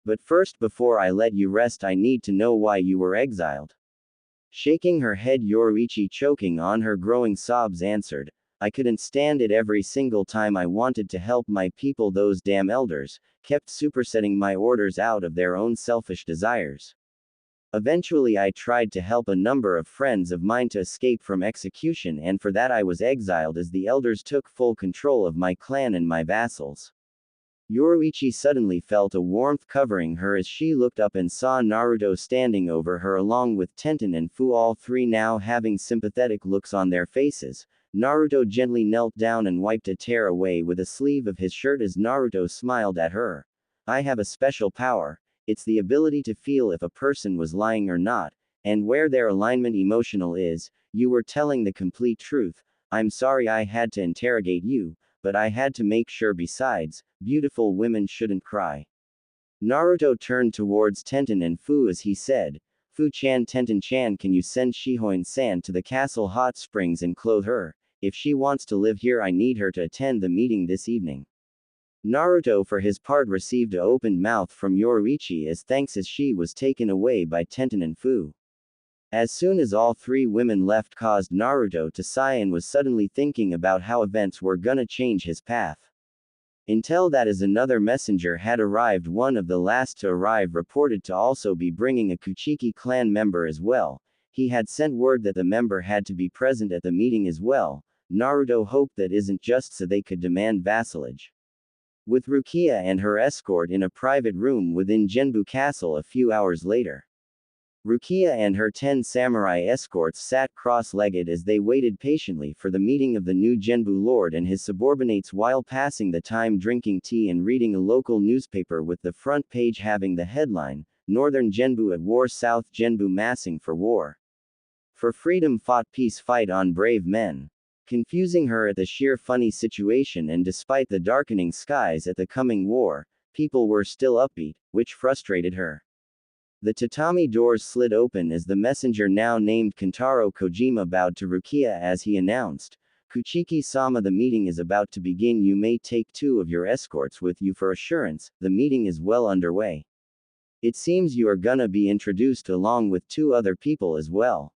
But first, before I let you rest, I need to know why you were exiled." Shaking her head, Yoruichi, choking on her growing sobs, answered, "I couldn't stand it. Every single time I wanted to help my people, those damn elders kept supersetting my orders out of their own selfish desires. Eventually I tried to help a number of friends of mine to escape from execution, and for that I was exiled as the elders took full control of my clan and my vassals." Yoruichi suddenly felt a warmth covering her as she looked up and saw Naruto standing over her along with Tenten and Fu, all three now having sympathetic looks on their faces. Naruto gently knelt down and wiped a tear away with a sleeve of his shirt as Naruto smiled at her. "I have a special power. It's the ability to feel if a person was lying or not, and where their alignment emotional is. You were telling the complete truth. I'm sorry I had to interrogate you, but I had to make sure. Besides, beautiful women shouldn't cry." Naruto turned towards Tenten and Fu as he said, "Fu-chan, Tenten-chan, can you send Shihoin-san to the castle hot springs and clothe her? If she wants to live here, I need her to attend the meeting this evening." Naruto for his part received an open mouth from Yoruichi as thanks as she was taken away by Tenten and Fu. As soon as all three women left, caused Naruto to sigh and was suddenly thinking about how events were gonna change his path. Until that, as another messenger had arrived, one of the last to arrive, reported to also be bringing a Kuchiki clan member as well. He had sent word that the member had to be present at the meeting as well. Naruto hoped that isn't just so they could demand vassalage. With Rukia and her escort in a private room within Genbu Castle a few hours later. Rukia and her 10 samurai escorts sat cross-legged as they waited patiently for the meeting of the new Genbu lord and his subordinates while passing the time drinking tea and reading a local newspaper with the front page having the headline, "Northern Genbu at War, South Genbu massing for war. For freedom fought, peace fight on, brave men." confusing her at the sheer funny situation, and despite the darkening skies at the coming war, people were still upbeat, which frustrated her. The tatami doors slid open as the messenger now named Kentaro Kojima bowed to Rukia as he announced, Kuchiki-sama, the meeting is about to begin. You may take 2 of your escorts with you for assurance. The meeting is well underway. It seems you are gonna be introduced along with 2 other people as well.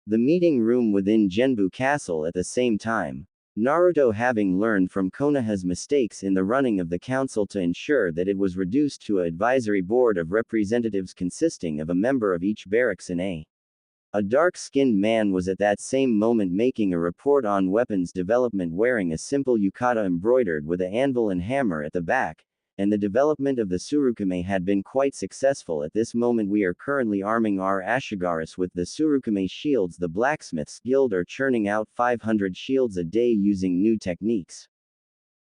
The meeting room within Genbu Castle at the same time. Naruto, having learned from Konoha's mistakes in the running of the council to ensure that it was reduced to an advisory board of representatives consisting of a member of each barracks in a dark-skinned man was at that same moment making a report on weapons development wearing a simple yukata embroidered with an anvil and hammer at the back, and the development of the Tsurukame had been quite successful. At this moment we are currently arming our Ashigaris with the Tsurukame shields. The Blacksmiths Guild are churning out 500 shields a day using new techniques.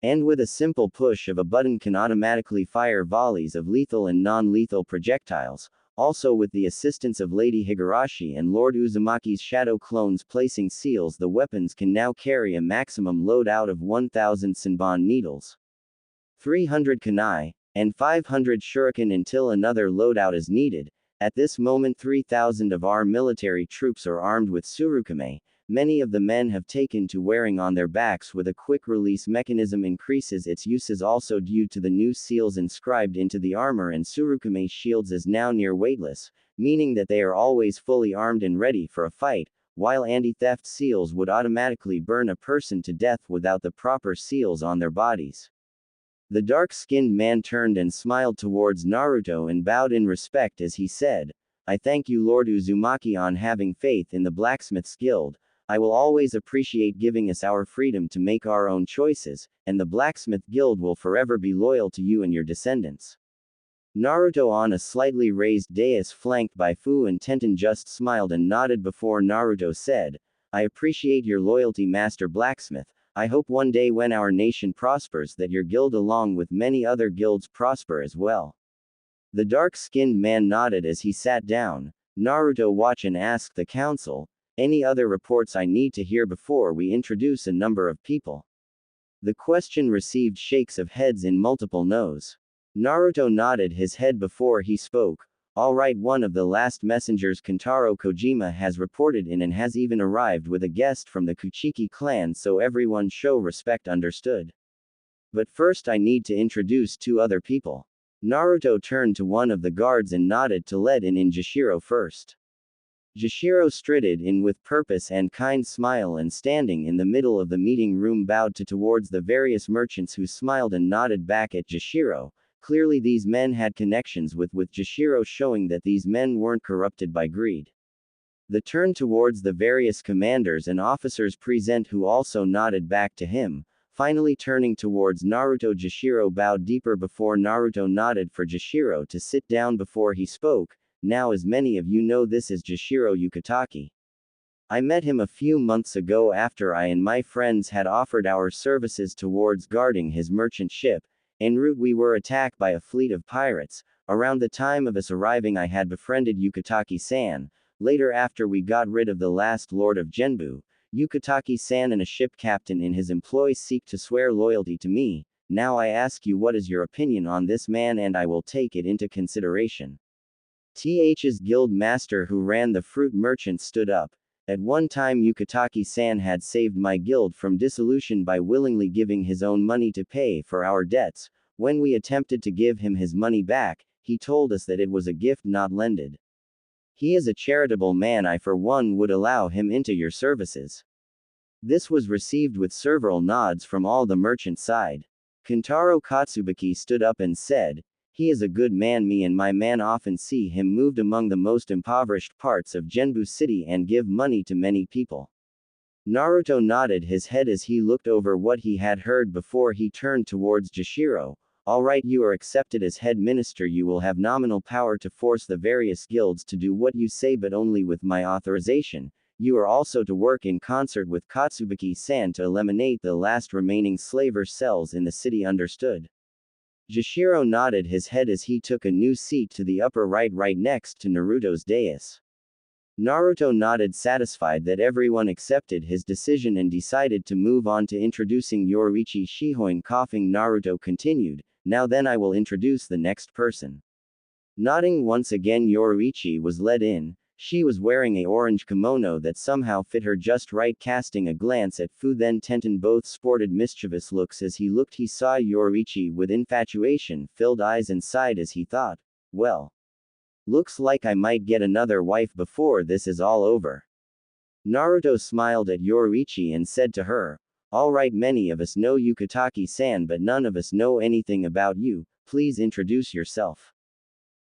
And with a simple push of a button can automatically fire volleys of lethal and non-lethal projectiles. Also with the assistance of Lady Higurashi and Lord Uzumaki's shadow clones placing seals, the weapons can now carry a maximum loadout of 1000 Senbon needles, 300 kunai, and 500 shuriken until another loadout is needed. At this moment 3000 of our military troops are armed with Tsurukame. Many of the men have taken to wearing on their backs with a quick release mechanism increases its uses also due to the new seals inscribed into the armor, and Tsurukame shields is now near weightless, meaning that they are always fully armed and ready for a fight, while anti-theft seals would automatically burn a person to death without the proper seals on their bodies. The dark-skinned man turned and smiled towards Naruto and bowed in respect as he said, I thank you Lord Uzumaki on having faith in the Blacksmiths Guild. I will always appreciate giving us our freedom to make our own choices, and the Blacksmith Guild will forever be loyal to you and your descendants. Naruto on a slightly raised dais flanked by Fu and Tenten just smiled and nodded before Naruto said, I appreciate your loyalty Master Blacksmith. I hope one day when our nation prospers that your guild along with many other guilds prosper as well. The dark-skinned man nodded as he sat down. Naruto watched and asked the council, any other reports I need to hear before we introduce a number of people? The question received shakes of heads in multiple no's. Naruto nodded his head before he spoke. Alright, one of the last messengers Kentaro Kojima has reported in and has even arrived with a guest from the Kuchiki clan, so everyone show respect, understood. But first I need to introduce 2 other people. Naruto turned to one of the guards and nodded to let in Jashiro first. Jashiro strutted in with purpose and kind smile and standing in the middle of the meeting room bowed towards the various merchants who smiled and nodded back at Jashiro. Clearly these men had connections with Jashiro, showing that these men weren't corrupted by greed. The turn towards the various commanders and officers present who also nodded back to him. Finally turning towards Naruto, Jashiro bowed deeper before Naruto nodded for Jashiro to sit down before he spoke. Now as many of you know, this is Jashiro Yukitaki. I met him a few months ago after I and my friends had offered our services towards guarding his merchant ship. En route we were attacked by a fleet of pirates. Around the time of us arriving I had befriended Yukitaki-san. Later after we got rid of the last lord of Genbu, Yukitaki-san and a ship captain and his employees seek to swear loyalty to me. Now I ask you, what is your opinion on this man, and I will take it into consideration. Th's guild master who ran the fruit merchant stood up. At one time Yukitaki-san had saved my guild from dissolution by willingly giving his own money to pay for our debts. When we attempted to give him his money back, he told us that it was a gift not lended. He is a charitable man. I for one would allow him into your services. This was received with several nods from all the merchant side. Kentaro Katsubaki stood up and said, he is a good man. Me and my man often see him moved among the most impoverished parts of Genbu City and give money to many people. Naruto nodded his head as he looked over what he had heard before he turned towards Jashiro. Alright, you are accepted as head minister. You will have nominal power to force the various guilds to do what you say, but only with my authorization. You are also to work in concert with Katsubaki-san to eliminate the last remaining slaver cells in the city, understood? Jashiro nodded his head as he took a new seat to the upper right next to Naruto's dais. Naruto nodded, satisfied that everyone accepted his decision and decided to move on to introducing Yoruichi Shihoin. Coughing, Naruto continued, "Now then, I will introduce the next person." Nodding once again, Yoruichi was led in. She was wearing a orange kimono that somehow fit her just right. Casting a glance at Fu, then Tenten, both sported mischievous looks as he looked. He saw Yoruichi with infatuation-filled eyes and sighed as he thought, "Well, looks like I might get another wife before this is all over." Naruto smiled at Yoruichi and said to her, "Alright, many of us know Yukataki-san, but none of us know anything about you. Please introduce yourself."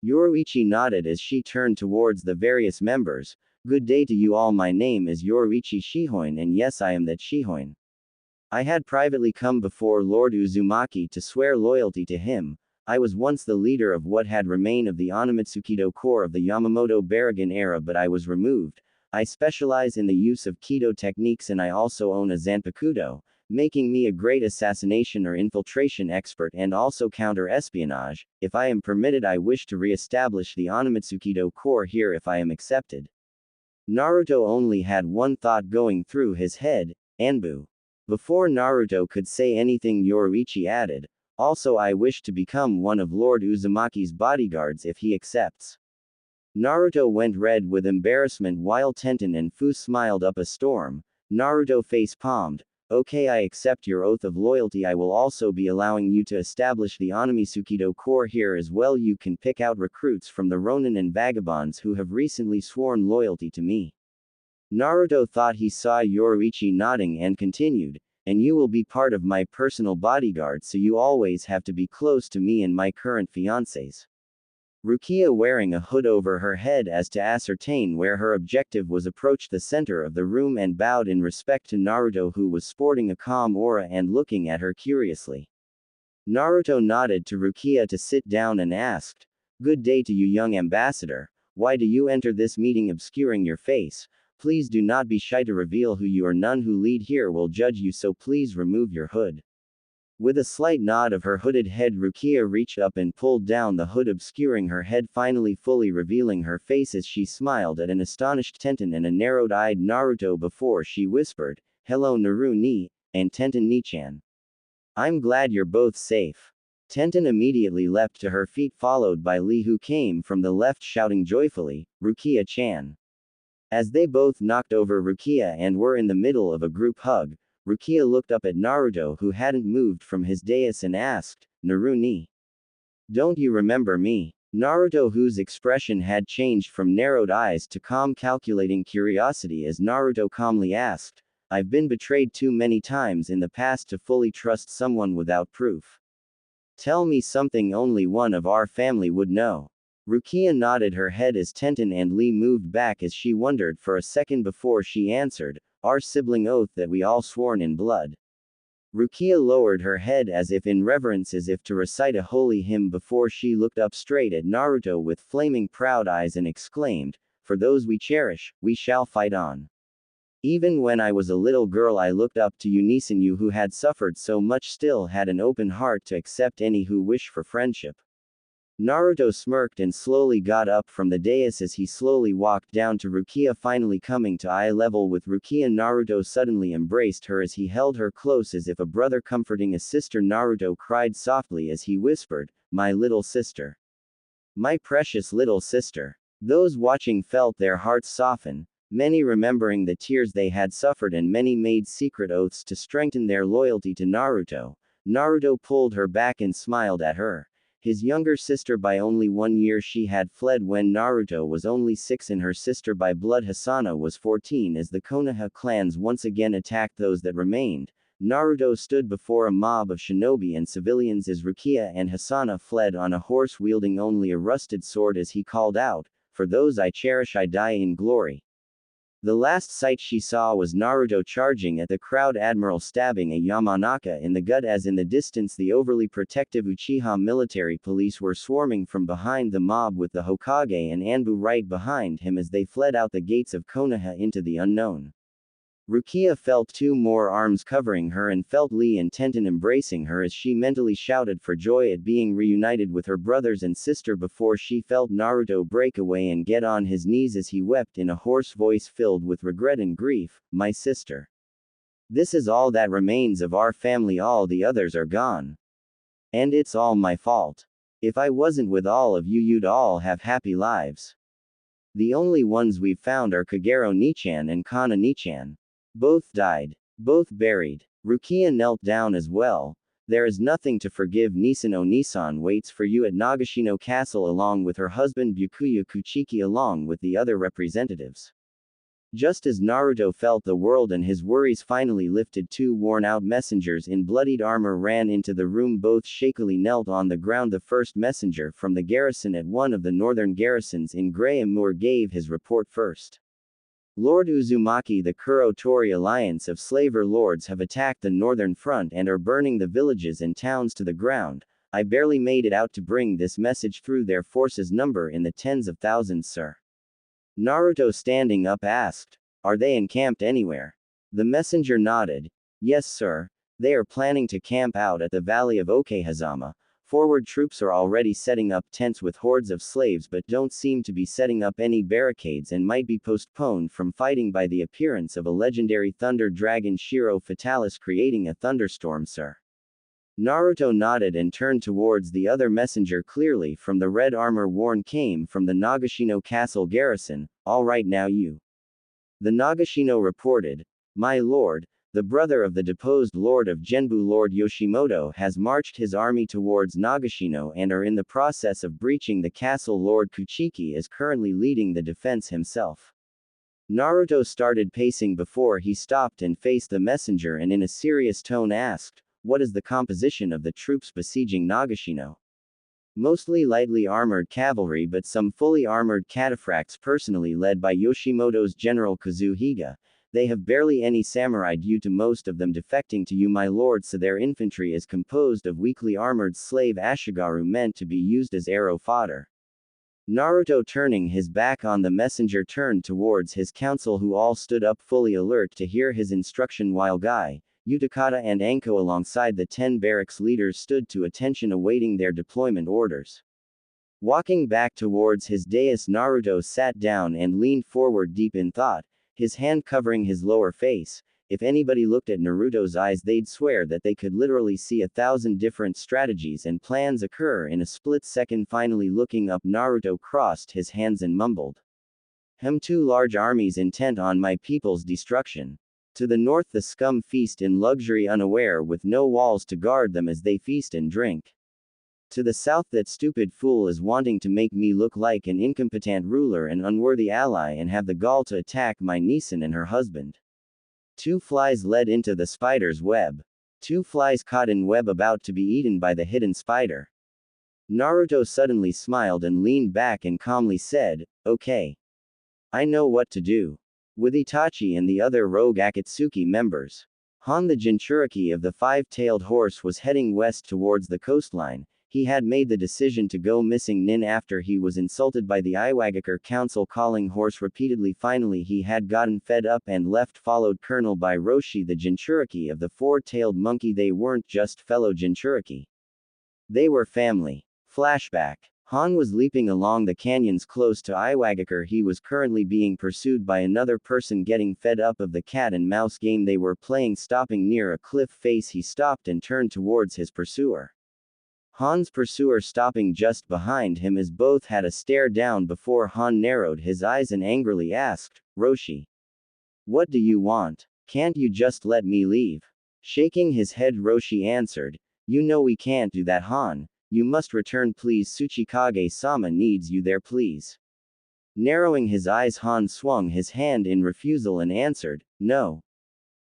Yoruichi nodded as she turned towards the various members. "Good day to you all. My name is Yoruichi Shihoin, and yes, I am that Shihoin. I had privately come before Lord Uzumaki to swear loyalty to him. I was once the leader of what had remained of the Onimitsukido Corps of the Yamamoto Baragon era, but I was removed. I specialize in the use of Kido techniques, and I also own a Zanpakudo, making me a great assassination or infiltration expert and also counter-espionage. If I am permitted, I wish to re-establish the Onimitsukido Corps here if I am accepted." Naruto only had one thought going through his head, Anbu. Before Naruto could say anything, Yoruichi added, "Also, I wish to become one of Lord Uzumaki's bodyguards if he accepts." Naruto went red with embarrassment while Tenten and Fu smiled up a storm. Naruto face-palmed, "Okay, I accept your oath of loyalty. I will also be allowing you to establish the Onimitsukido Corps here as well. You can pick out recruits from the Ronin and vagabonds who have recently sworn loyalty to me." Naruto thought he saw Yoruichi nodding and continued, "And you will be part of my personal bodyguard, so you always have to be close to me and my current fiancés." Rukia, wearing a hood over her head as to ascertain where her objective was, approached the center of the room and bowed in respect to Naruto, who was sporting a calm aura and looking at her curiously. Naruto nodded to Rukia to sit down and asked, "Good day to you, young ambassador. Why do you enter this meeting obscuring your face? Please do not be shy to reveal who you are. None who lead here will judge you, so please remove your hood." With a slight nod of her hooded head, Rukia reached up and pulled down the hood, obscuring her head, finally fully revealing her face as she smiled at an astonished Tenten and a narrowed-eyed Naruto before she whispered, "Hello Naru-ni, and Tenten-ni-chan. I'm glad you're both safe." Tenten immediately leapt to her feet, followed by Lee, who came from the left shouting joyfully, "Rukia-chan." As they both knocked over Rukia and were in the middle of a group hug, Rukia looked up at Naruto, who hadn't moved from his dais, and asked, "Naru-ni, don't you remember me?" Naruto, whose expression had changed from narrowed eyes to calm calculating curiosity as Naruto calmly asked, "I've been betrayed too many times in the past to fully trust someone without proof. Tell me something only one of our family would know." Rukia nodded her head as Tenten and Lee moved back as she wondered for a second before she answered, "Our sibling oath that we all sworn in blood." Rukia lowered her head as if in reverence, as if to recite a holy hymn, before she looked up straight at Naruto with flaming proud eyes and exclaimed, "For those we cherish, we shall fight on. Even when I was a little girl, I looked up to you, Nissen, you who had suffered so much still had an open heart to accept any who wish for friendship." Naruto smirked and slowly got up from the dais as he slowly walked down to Rukia, finally coming to eye level with Rukia. Naruto suddenly embraced her as he held her close as if a brother comforting a sister. Naruto cried softly as he whispered, "My little sister. My precious little sister." Those watching felt their hearts soften, many remembering the tears they had suffered, and many made secret oaths to strengthen their loyalty to Naruto. Naruto pulled her back and smiled at her. His younger sister by only 1 year. She had fled when Naruto was only 6, and her sister by blood Hisana was 14 as the Konoha clans once again attacked those that remained. Naruto stood before a mob of shinobi and civilians as Rukia and Hisana fled on a horse, wielding only a rusted sword, as he called out, "For those I cherish, I die in glory." The last sight she saw was Naruto charging at the crowd, Admiral stabbing a Yamanaka in the gut, as in the distance the overly protective Uchiha military police were swarming from behind the mob, with the Hokage and Anbu right behind him as they fled out the gates of Konoha into the unknown. Rukia felt two more arms covering her and felt Lee and Tenten embracing her as she mentally shouted for joy at being reunited with her brothers and sister before she felt Naruto break away and get on his knees as he wept in a hoarse voice filled with regret and grief, "My sister. This is all that remains of our family, all the others are gone. And it's all my fault. If I wasn't with all of you, you'd all have happy lives. The only ones we've found are Kagero Nichan and Kana Nichan. Both died. Both buried." Rukia knelt down as well. "There is nothing to forgive. Nisano Nisan waits for you at Nagashino Castle along with her husband Byakuya Kuchiki along with the other representatives." Just as Naruto felt the world and his worries finally lifted, two worn-out messengers in bloodied armor ran into the room. Both shakily knelt on the ground. The first messenger from the garrison at one of the northern garrisons in Graham Moor gave his report first. "Lord Uzumaki, the Kuro-Tori alliance of slaver lords have attacked the northern front and are burning the villages and towns to the ground. I barely made it out to bring this message through. Their forces number in the tens of thousands, sir." Naruto, standing up, asked, "Are they encamped anywhere?" The messenger nodded. "Yes, sir. They are planning to camp out at the valley of Okehazama. Forward troops are already setting up tents with hordes of slaves but don't seem to be setting up any barricades and might be postponed from fighting by the appearance of a legendary thunder dragon Shiro Fatalis creating a thunderstorm, sir." Naruto nodded and turned towards the other messenger. Clearly from the red armor worn came from the Nagashino Castle garrison. "All right, now you." The Nagashino reported, "My lord, the brother of the deposed lord of Genbu, Lord Yoshimoto, has marched his army towards Nagashino and are in the process of breaching the castle. Lord Kuchiki is currently leading the defense himself." Naruto started pacing before he stopped and faced the messenger and in a serious tone asked, "What is the composition of the troops besieging Nagashino?" "Mostly lightly armored cavalry but some fully armored cataphracts personally led by Yoshimoto's General Kazuhiga. They have barely any samurai due to most of them defecting to you, my lord, so their infantry is composed of weakly armored slave ashigaru meant to be used as arrow fodder." Naruto, turning his back on the messenger, turned towards his council who all stood up fully alert to hear his instruction while Guy, Utakata and Anko alongside the 10 barracks leaders stood to attention awaiting their deployment orders. Walking back towards his dais, Naruto sat down and leaned forward deep in thought, his hand covering his lower face. If anybody looked at Naruto's eyes, they'd swear that they could literally see 1,000 different strategies and plans occur in a split second. Finally looking up, Naruto crossed his hands and mumbled, "Two large armies intent on my people's destruction. To the north the scum feast in luxury unaware with no walls to guard them as they feast and drink. To the south that stupid fool is wanting to make me look like an incompetent ruler and unworthy ally and have the gall to attack my Nisan and her husband. Two flies led into the spider's web. Two flies caught in web about to be eaten by the hidden spider." Naruto suddenly smiled and leaned back and calmly said, "Okay. I know what to do." With Itachi and the other rogue Akatsuki members, Han the Jinchuriki of the five-tailed horse was heading west towards the coastline. He had made the decision to go missing Nin after he was insulted by the Iwagakure Council calling horse repeatedly. Finally he had gotten fed up and left, followed Colonel by Roshi the Jinchuriki of the four-tailed monkey. They weren't just fellow Jinchuriki. They were family. Flashback. Han was leaping along the canyons close to Iwagakure. He was currently being pursued by another person getting fed up of the cat and mouse game they were playing. Stopping near a cliff face, he stopped and turned towards his pursuer. Han's pursuer stopping just behind him as both had a stare down before Han narrowed his eyes and angrily asked, "Roshi, what do you want? Can't you just let me leave?" Shaking his head, Roshi answered, "You know we can't do that, Han. You must return, please. Tsuchikage-sama needs you there, please." Narrowing his eyes, Han swung his hand in refusal and answered, "No.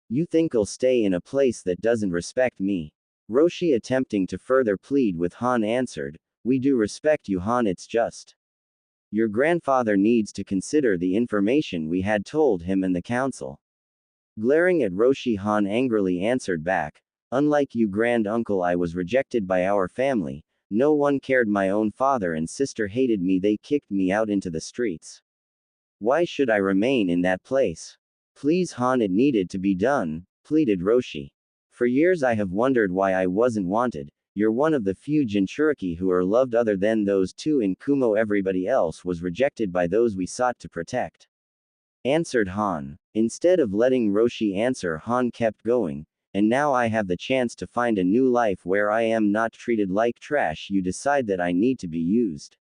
You think I'll stay in a place that doesn't respect me?" Roshi, attempting to further plead with Han, answered, "We do respect you, Han, it's just your grandfather needs to consider the information we had told him and the council." Glaring at Roshi, Han angrily answered back, "Unlike you, grand uncle, I was rejected by our family. No one cared. My own father and sister hated me. They kicked me out into the streets. Why should I remain in that place? Please Han, it needed to be done, pleaded Roshi. For years I have wondered why I wasn't wanted. You're one of the few Jinchuriki who are loved other than those two in Kumo. Everybody else was rejected by those we sought to protect. Answered Han. Instead of letting Roshi answer, Han kept going. And now I have the chance to find a new life where I am not treated like trash. You decide that I need to be used.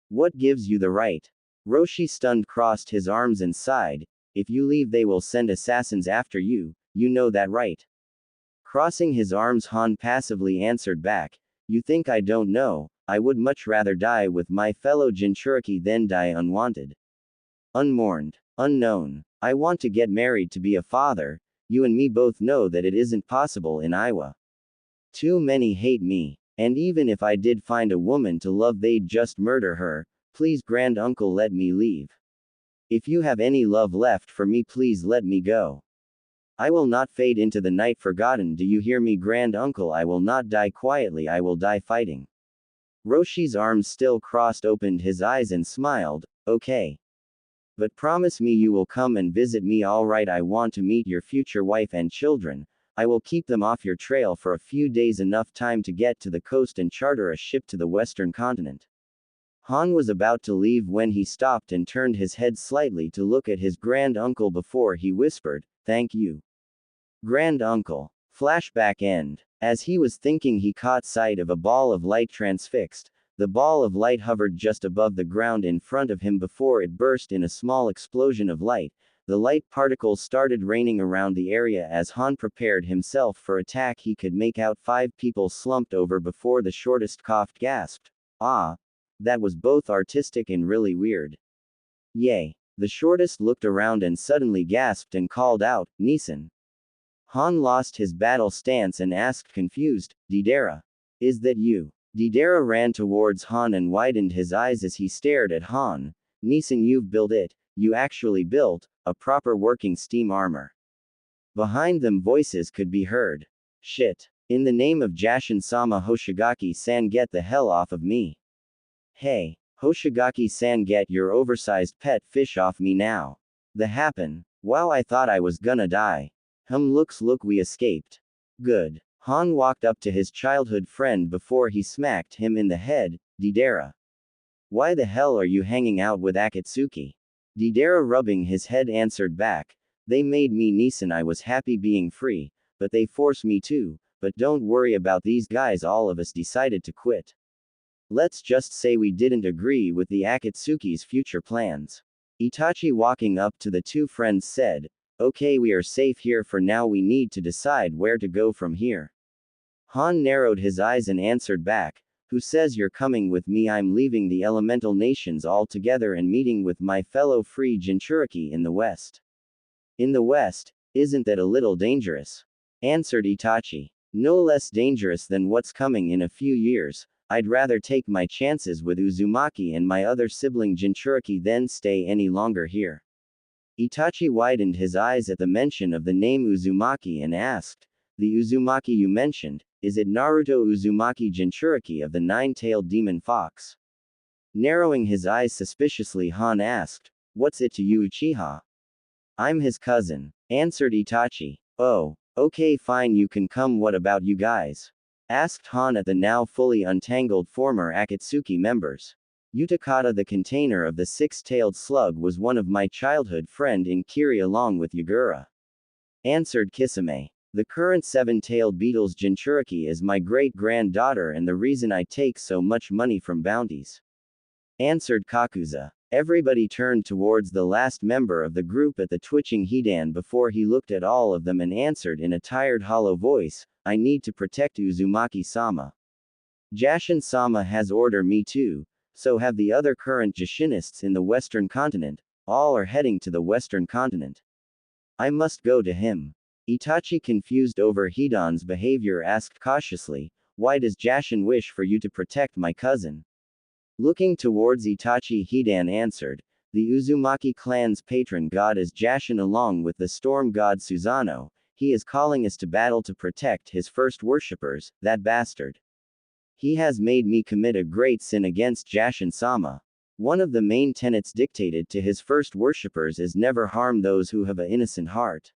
What gives you the right? Roshi, stunned, crossed his arms and sighed. If you leave, they will send assassins after you. You know that, right? Crossing his arms, Han passively answered back. You think I don't know? I would much rather die with my fellow Jinchuriki than die unwanted. Unmourned. Unknown. I want to get married, to be a father. You and me both know that it isn't possible in Iowa. Too many hate me. And even if I did find a woman to love, they'd just murder her. Please, grand uncle, let me leave. If you have any love left for me, please let me go. I will not fade into the night forgotten. Do you hear me, grand uncle? I will not die quietly, I will die fighting. Roshi's arms still crossed, opened his eyes and smiled. Okay. But promise me you will come and visit me. All right, I want to meet your future wife and children. I will keep them off your trail for a few days, enough time to get to the coast and charter a ship to the western continent. Han was about to leave when he stopped and turned his head slightly to look at his grand uncle before he whispered, Thank you. Grand uncle. Flashback end. As he was thinking, he caught sight of a ball of light transfixed. The ball of light hovered just above the ground in front of him before it burst in a small explosion of light. The light particles started raining around the area as Han prepared himself for attack. He could make out 5 people slumped over before the shortest coughed, gasped. Ah. That was both artistic and really weird. Yay. The shortest looked around and suddenly gasped and called out, Neeson. Han lost his battle stance and asked, confused, Deidara. Is that you? Deidara ran towards Han and widened his eyes as he stared at Han. Neeson, you've built it. You actually built a proper working steam armor. Behind them, voices could be heard. Shit. In the name of Jashin-sama, Hoshigaki-san, get the hell off of me. Hey. Hoshigaki-san, get your oversized pet fish off me now. The happen. Wow, I thought I was gonna die. Look, we escaped. Good. Han walked up to his childhood friend before he smacked him in the head. Deidara. Why the hell are you hanging out with Akatsuki? Deidara, rubbing his head, answered back. They made me, Neeson. I was happy being free, but they forced me to. But don't worry about these guys, all of us decided to quit. Let's just say we didn't agree with the Akatsuki's future plans. Itachi, walking up to the two friends, said, Okay, we are safe here for now, we need to decide where to go from here. Han narrowed his eyes and answered back, Who says you're coming with me? I'm leaving the elemental nations altogether and meeting with my fellow free Jinchuriki in the west. In the west? Isn't that a little dangerous? Answered Itachi. No less dangerous than what's coming in a few years. I'd rather take my chances with Uzumaki and my other sibling Jinchuriki than stay any longer here. Itachi widened his eyes at the mention of the name Uzumaki and asked, The Uzumaki you mentioned, is it Naruto Uzumaki Jinchuriki of the 9-tailed demon fox? Narrowing his eyes suspiciously, Han asked, What's it to you, Uchiha? I'm his cousin, answered Itachi. Oh, okay, fine, you can come. What about you guys? Asked Han at the now fully untangled former Akatsuki members. Utakata, the container of the 6-tailed slug, was one of my childhood friend in Kiri along with Yagura. Answered Kisame. The current 7-tailed beetle's Jinchuriki is my great-granddaughter and the reason I take so much money from bounties. Answered Kakuza. Everybody turned towards the last member of the group at the twitching Hidan before he looked at all of them and answered in a tired, hollow voice, I need to protect Uzumaki-sama. Jashin-sama has ordered me to. So have the other current Jashinists in the western continent. All are heading to the western continent. I must go to him. Itachi, confused over Hidan's behavior, asked cautiously, Why does Jashin wish for you to protect my cousin? Looking towards Itachi, Hidan answered, The Uzumaki clan's patron god is Jashin along with the storm god Susanoo. He is calling us to battle to protect his first worshippers, that bastard. He has made me commit a great sin against Jashin-sama. One of the main tenets dictated to his first worshippers is never harm those who have an innocent heart.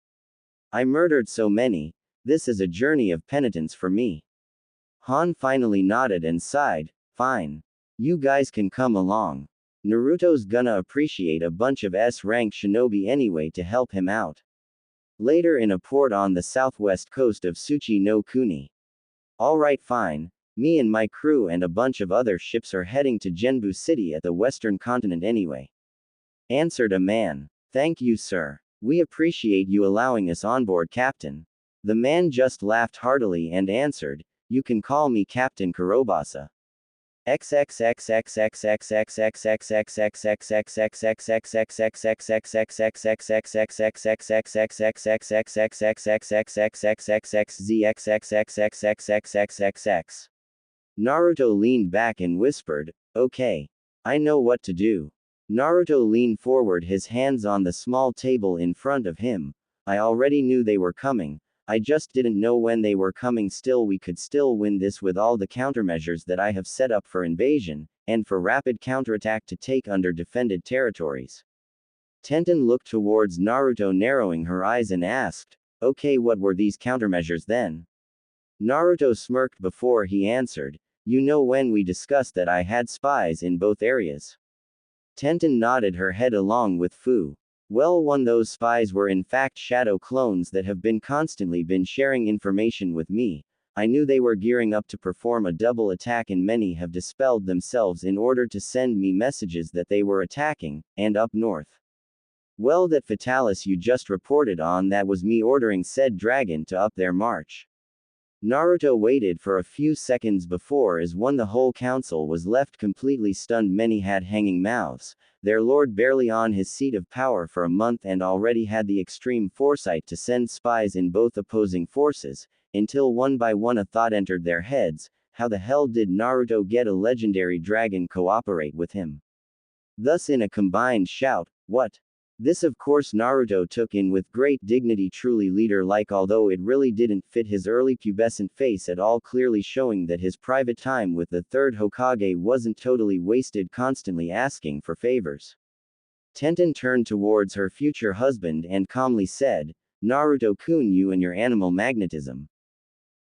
I murdered so many, this is a journey of penitence for me. Han finally nodded and sighed, fine. You guys can come along. Naruto's gonna appreciate a bunch of S-rank shinobi anyway to help him out. Later in a port on the southwest coast of Tsuchi no Kuni. Alright fine, me and my crew and a bunch of other ships are heading to Genbu City at the western continent anyway. Answered a man. Thank you sir. We appreciate you allowing us on board Captain. The man just laughed heartily and answered, you can call me Captain Kurobasa. Naruto leaned back and whispered, okay. I know what to do. Naruto leaned forward, his hands on the small table in front of him. I already knew they were coming. I just didn't know when they were coming. Still, we could still win this with all the countermeasures that I have set up for invasion, and for rapid counterattack to take under defended territories. Tenten looked towards Naruto, narrowing her eyes, and asked, okay, what were these countermeasures then? Naruto smirked before he answered, you know when we discussed that I had spies in both areas. Tenten nodded her head along with Fu. Well, those spies were in fact shadow clones that have been constantly sharing information with me. I knew they were gearing up to perform a double attack, and many have dispelled themselves in order to send me messages that they were attacking, and up north. Well, that Fatalis you just reported on, that was me ordering said dragon to up their march. Naruto waited for a few seconds before as the whole council was left completely stunned. Many had hanging mouths. Their lord barely on his seat of power for a month and already had the extreme foresight to send spies in both opposing forces, until one by one a thought entered their heads, how the hell did Naruto get a legendary dragon cooperate with him? Thus in a combined shout, what? This of course Naruto took in with great dignity, truly leader-like, although it really didn't fit his early pubescent face at all, clearly showing that his private time with the third Hokage wasn't totally wasted constantly asking for favors. Tenten turned towards her future husband and calmly said, Naruto-kun, you and your animal magnetism.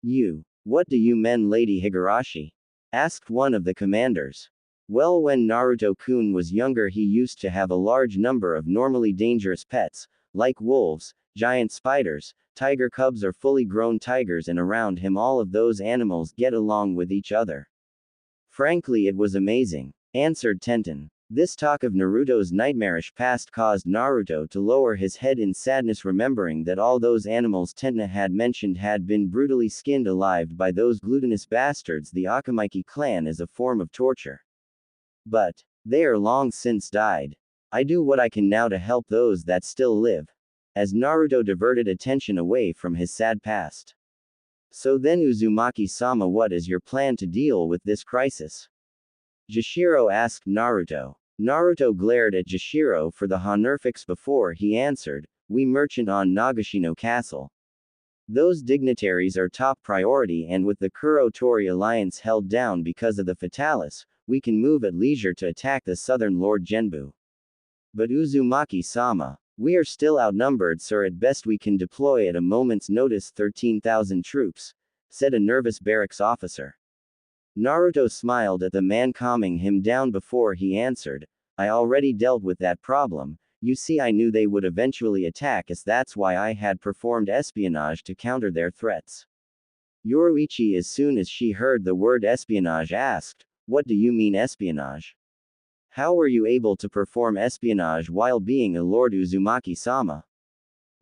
You. What do you mean, Lady Higurashi? Asked one of the commanders. Well, when Naruto-kun was younger, he used to have a large number of normally dangerous pets, like wolves, giant spiders, tiger cubs, or fully grown tigers, and around him all of those animals get along with each other. Frankly, it was amazing, answered Tenten. This talk of Naruto's nightmarish past caused Naruto to lower his head in sadness, remembering that all those animals Tenten had mentioned had been brutally skinned alive by those glutinous bastards, the Akamaiki clan, as a form of torture. But they are long since died. I do what I can now to help those that still live. As Naruto diverted attention away from his sad past. So then, Uzumaki-sama, what is your plan to deal with this crisis? Jashiro asked Naruto. Naruto glared at Jashiro for the honorifics before he answered, we merchant on Nagashino Castle. Those dignitaries are top priority, and with the Kuro-Tori alliance held down because of the Fatalis, we can move at leisure to attack the southern Lord Genbu. But Uzumaki-sama, we are still outnumbered, sir. At best we can deploy at a moment's notice 13,000 troops, said a nervous barracks officer. Naruto smiled at the man, calming him down before he answered, I already dealt with that problem. You see, I knew they would eventually attack us, that's why I had performed espionage to counter their threats. Yoruichi, as soon as she heard the word espionage, asked, what do you mean espionage? How were you able to perform espionage while being a Lord Uzumaki-sama?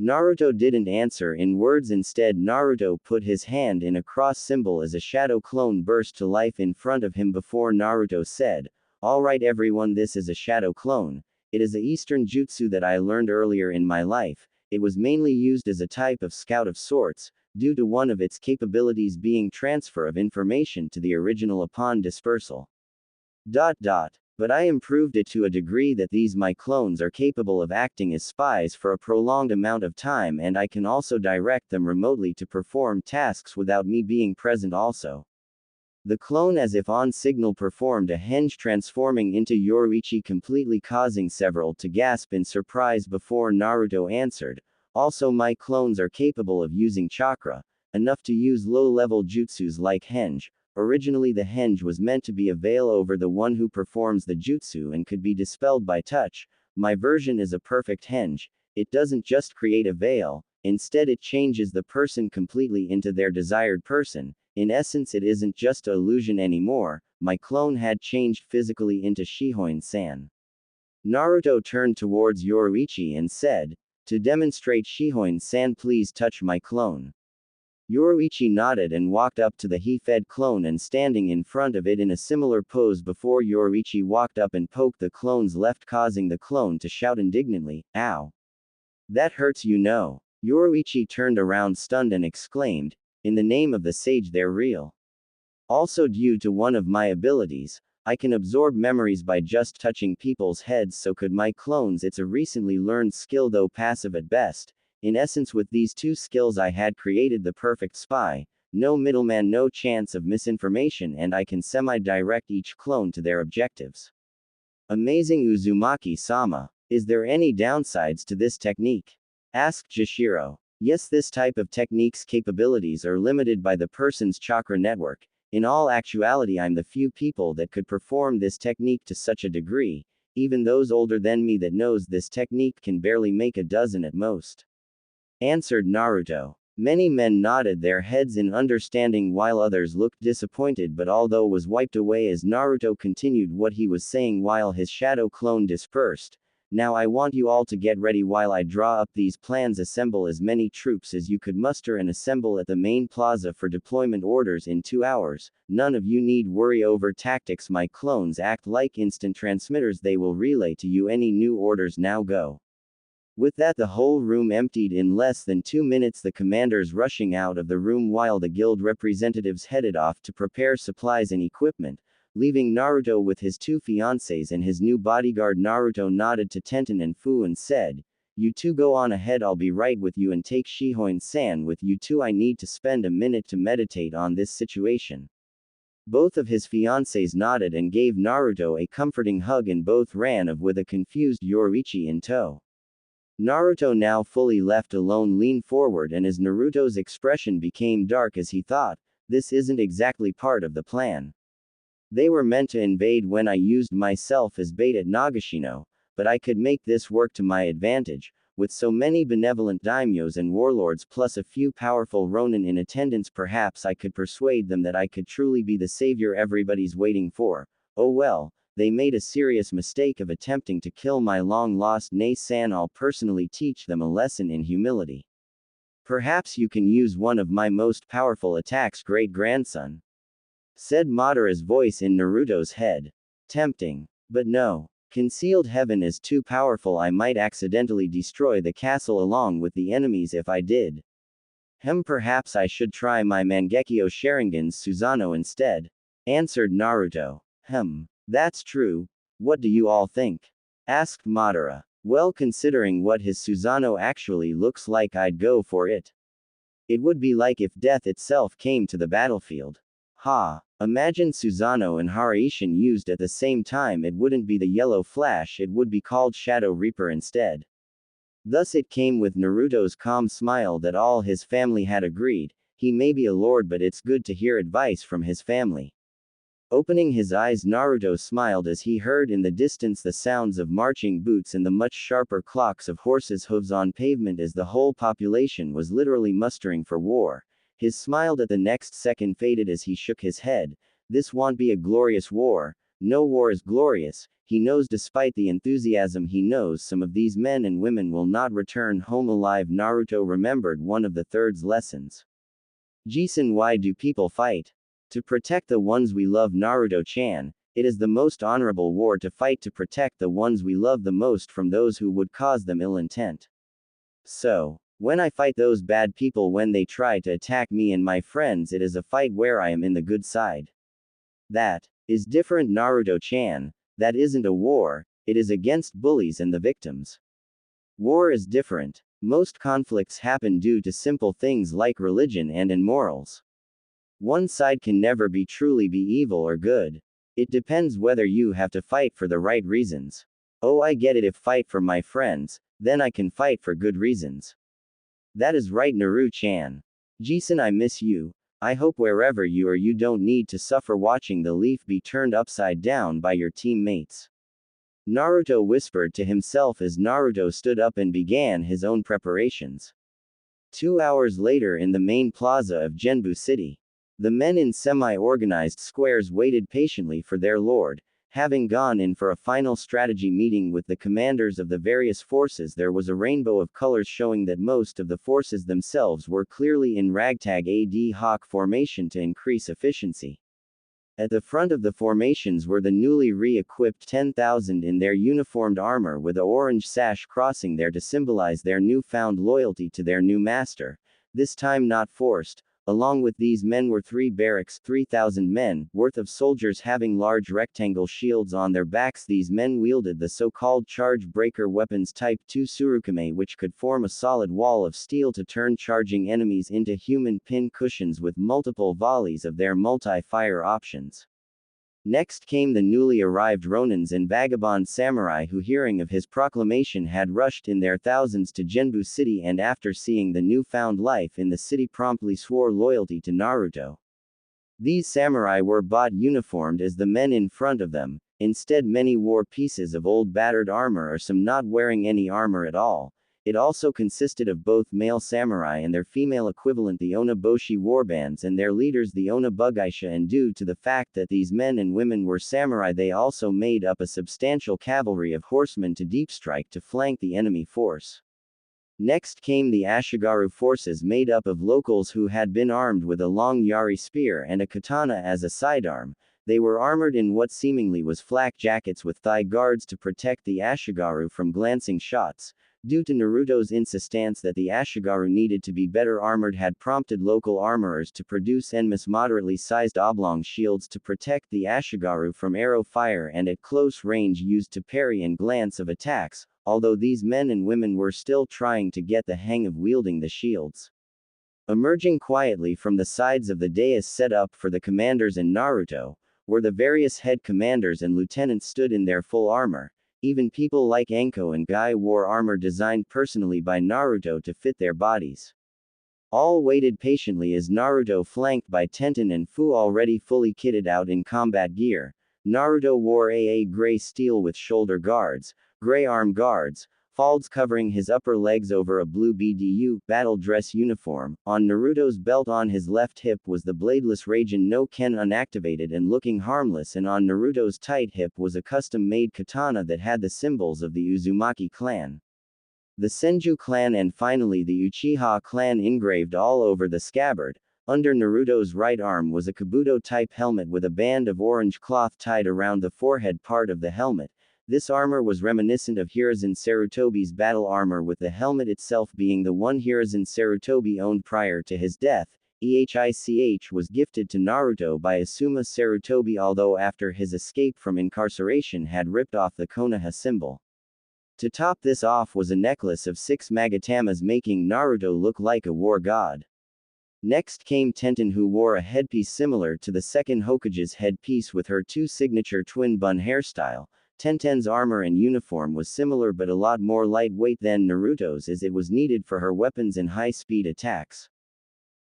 Naruto didn't answer in words. Instead, Naruto put his hand in a cross symbol as a shadow clone burst to life in front of him before Naruto said, alright everyone, this is a shadow clone. It is a Eastern jutsu that I learned earlier in my life. It was mainly used as a type of scout of sorts, due to one of its capabilities being transfer of information to the original upon dispersal. But I improved it to a degree that these my clones are capable of acting as spies for a prolonged amount of time, and I can also direct them remotely to perform tasks without me being present also. The clone, as if on signal, performed a henge, transforming into Yoruichi, completely causing several to gasp in surprise before Naruto answered. Also, my clones are capable of using chakra, enough to use low-level jutsus like henge. Originally the henge was meant to be a veil over the one who performs the jutsu and could be dispelled by touch. My version is a perfect henge. It doesn't just create a veil, instead it changes the person completely into their desired person. In essence, it isn't just an illusion anymore. My clone had changed physically into Shihoin-san. Naruto turned towards Yoruichi and said, "To demonstrate, Shihoin-san, please touch my clone." Yoruichi nodded and walked up to the he-fed clone, and standing in front of it in a similar pose before Yoruichi walked up and poked the clone's left, causing the clone to shout indignantly, "Ow! That hurts, you know." Yoruichi turned around stunned and exclaimed, "In the name of the sage, they're real." Also, due to one of my abilities, I can absorb memories by just touching people's heads, so could my clones. It's a recently learned skill, though passive at best. In essence, with these two skills I had created the perfect spy. No middleman, no chance of misinformation, and I can semi-direct each clone to their objectives. Amazing, Uzumaki-sama. Is there any downsides to this technique? Asked Jashiro. Yes, this type of technique's capabilities are limited by the person's chakra network. In all actuality, I'm the few people that could perform this technique to such a degree. Even those older than me that knows this technique can barely make a dozen at most. Answered Naruto. Many men nodded their heads in understanding while others looked disappointed, but although was wiped away as Naruto continued what he was saying while his shadow clone dispersed. Now I want you all to get ready while I draw up these plans. Assemble as many troops as you could muster and assemble at the main plaza for deployment orders in 2 hours. None of you need worry over tactics. My clones act like instant transmitters. They will relay to you any new orders. Now go. With that, the whole room emptied in less than 2 minutes, the commanders rushing out of the room while the guild representatives headed off to prepare supplies and equipment, leaving Naruto with his 2 fiancés and his new bodyguard. Naruto nodded to Tenten and Fu and said, "You two go on ahead, I'll be right with you, and take Shihoin-san with you too. I need to spend a minute to meditate on this situation." Both of his fiancés nodded and gave Naruto a comforting hug, and both ran off with a confused Yoruichi in tow. Naruto, now fully left alone, leaned forward, and as Naruto's expression became dark as he thought, this isn't exactly part of the plan. They were meant to invade when I used myself as bait at Nagashino, but I could make this work to my advantage. With so many benevolent daimyos and warlords plus a few powerful ronin in attendance, perhaps I could persuade them that I could truly be the savior everybody's waiting for. Oh well, they made a serious mistake of attempting to kill my long-lost Nei-san. I'll personally teach them a lesson in humility. Perhaps you can use one of my most powerful attacks, great-grandson, said Madara's voice in Naruto's head. Tempting. But no. Concealed heaven is too powerful. I might accidentally destroy the castle along with the enemies if I did. Perhaps I should try my Mangekyo Sharingan's Susanoo instead. Answered Naruto. That's true. What do you all think? Asked Madara. Well, considering what his Susanoo actually looks like, I'd go for it. It would be like if death itself came to the battlefield. Imagine Susanoo and Haraishin used at the same time. It wouldn't be the Yellow Flash, it would be called Shadow Reaper instead. Thus it came with Naruto's calm smile that all his family had agreed. He may be a lord, but it's good to hear advice from his family. Opening his eyes, Naruto smiled as he heard in the distance the sounds of marching boots and the much sharper clocks of horses' hooves on pavement as the whole population was literally mustering for war. His smile at the next second faded as he shook his head. This won't be a glorious war. No war is glorious. He knows, despite the enthusiasm, he knows some of these men and women will not return home alive. Naruto remembered one of the third's lessons. Jisen, why do people fight? To protect the ones we love. Naruto-chan, it is the most honorable war to fight, to protect the ones we love the most from those who would cause them ill intent. So, when I fight those bad people when they try to attack me and my friends, it is a fight where I am in the good side. That is different, Naruto-chan. That isn't a war, it is against bullies and the victims. War is different. Most conflicts happen due to simple things like religion and morals. One side can never truly be evil or good. It depends whether you have to fight for the right reasons. Oh, I get it. If fight for my friends, then I can fight for good reasons. That is right, Naru-chan. Jisen, I miss you. I hope wherever you are you don't need to suffer watching the leaf be turned upside down by your teammates. Naruto whispered to himself as Naruto stood up and began his own preparations. 2 hours later in the main plaza of Genbu City. The men in semi-organized squares waited patiently for their lord. Having gone in for a final strategy meeting with the commanders of the various forces, there was a rainbow of colors showing that most of the forces themselves were clearly in ragtag ad hoc formation to increase efficiency. At the front of the formations were the newly re-equipped 10,000 in their uniformed armor with a orange sash crossing there to symbolize their newfound loyalty to their new master, this time not forced. Along with these men were 3 barracks, 3,000 men, worth of soldiers having large rectangle shields on their backs. These men wielded the so-called charge breaker weapons Type 2 Surukame, which could form a solid wall of steel to turn charging enemies into human pin cushions with multiple volleys of their multi-fire options. Next came the newly arrived Ronins and vagabond samurai who, hearing of his proclamation, had rushed in their thousands to Genbu City and after seeing the newfound life in the city promptly swore loyalty to Naruto. These samurai were bought uniformed as the men in front of them. Instead, many wore pieces of old battered armor or some not wearing any armor at all. It also consisted of both male samurai and their female equivalent the Onaboshi warbands and their leaders the Onabugaisha, and due to the fact that these men and women were samurai, they also made up a substantial cavalry of horsemen to deep strike to flank the enemy force. Next came the Ashigaru forces made up of locals who had been armed with a long yari spear and a katana as a sidearm. They were armored in what seemingly was flak jackets with thigh guards to protect the Ashigaru from glancing shots. Due to Naruto's insistence that the Ashigaru needed to be better armored had prompted local armorers to produce enormous moderately sized oblong shields to protect the Ashigaru from arrow fire and at close range used to parry and glance of attacks, although these men and women were still trying to get the hang of wielding the shields. Emerging quietly from the sides of the dais set up for the commanders and Naruto, where the various head commanders and lieutenants stood in their full armor. Even people like Enko and Guy wore armor designed personally by Naruto to fit their bodies. All waited patiently as Naruto flanked by Tenten and Fu already fully kitted out in combat gear. Naruto wore a gray steel with shoulder guards, gray arm guards, folds covering his upper legs over a blue BDU battle dress uniform. On Naruto's belt on his left hip was the bladeless Raijin no Ken unactivated and looking harmless, and on Naruto's tight hip was a custom-made katana that had the symbols of the Uzumaki clan, the Senju clan, and finally the Uchiha clan engraved all over the scabbard. Under Naruto's right arm was a kabuto-type helmet with a band of orange cloth tied around the forehead part of the helmet. This armor was reminiscent of Hiruzen Sarutobi's battle armor, with the helmet itself being the one Hiruzen Sarutobi owned prior to his death. EHICH was gifted to Naruto by Asuma Sarutobi, although after his escape from incarceration had ripped off the Konoha symbol. To top this off was a necklace of 6 magatamas, making Naruto look like a war god. Next came Tenten, who wore a headpiece similar to the second Hokage's headpiece with her 2 signature twin bun hairstyle. Tenten's armor and uniform was similar but a lot more lightweight than Naruto's, as it was needed for her weapons and high-speed attacks.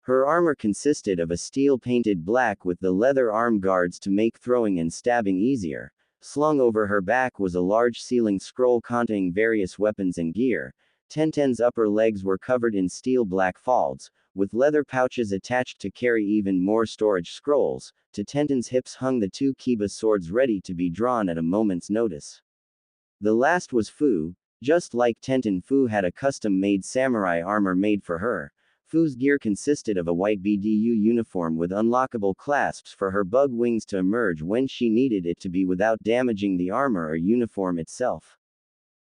Her armor consisted of a steel-painted black with the leather arm guards to make throwing and stabbing easier. Slung over her back was a large sealing scroll containing various weapons and gear. Tenten's upper legs were covered in steel black folds, with leather pouches attached to carry even more storage scrolls. To Tenten's hips hung the 2 Kiba swords ready to be drawn at a moment's notice. The last was Fu. Just like Tenten, Fu had a custom-made samurai armor made for her. Fu's gear consisted of a white BDU uniform with unlockable clasps for her bug wings to emerge when she needed it to be without damaging the armor or uniform itself.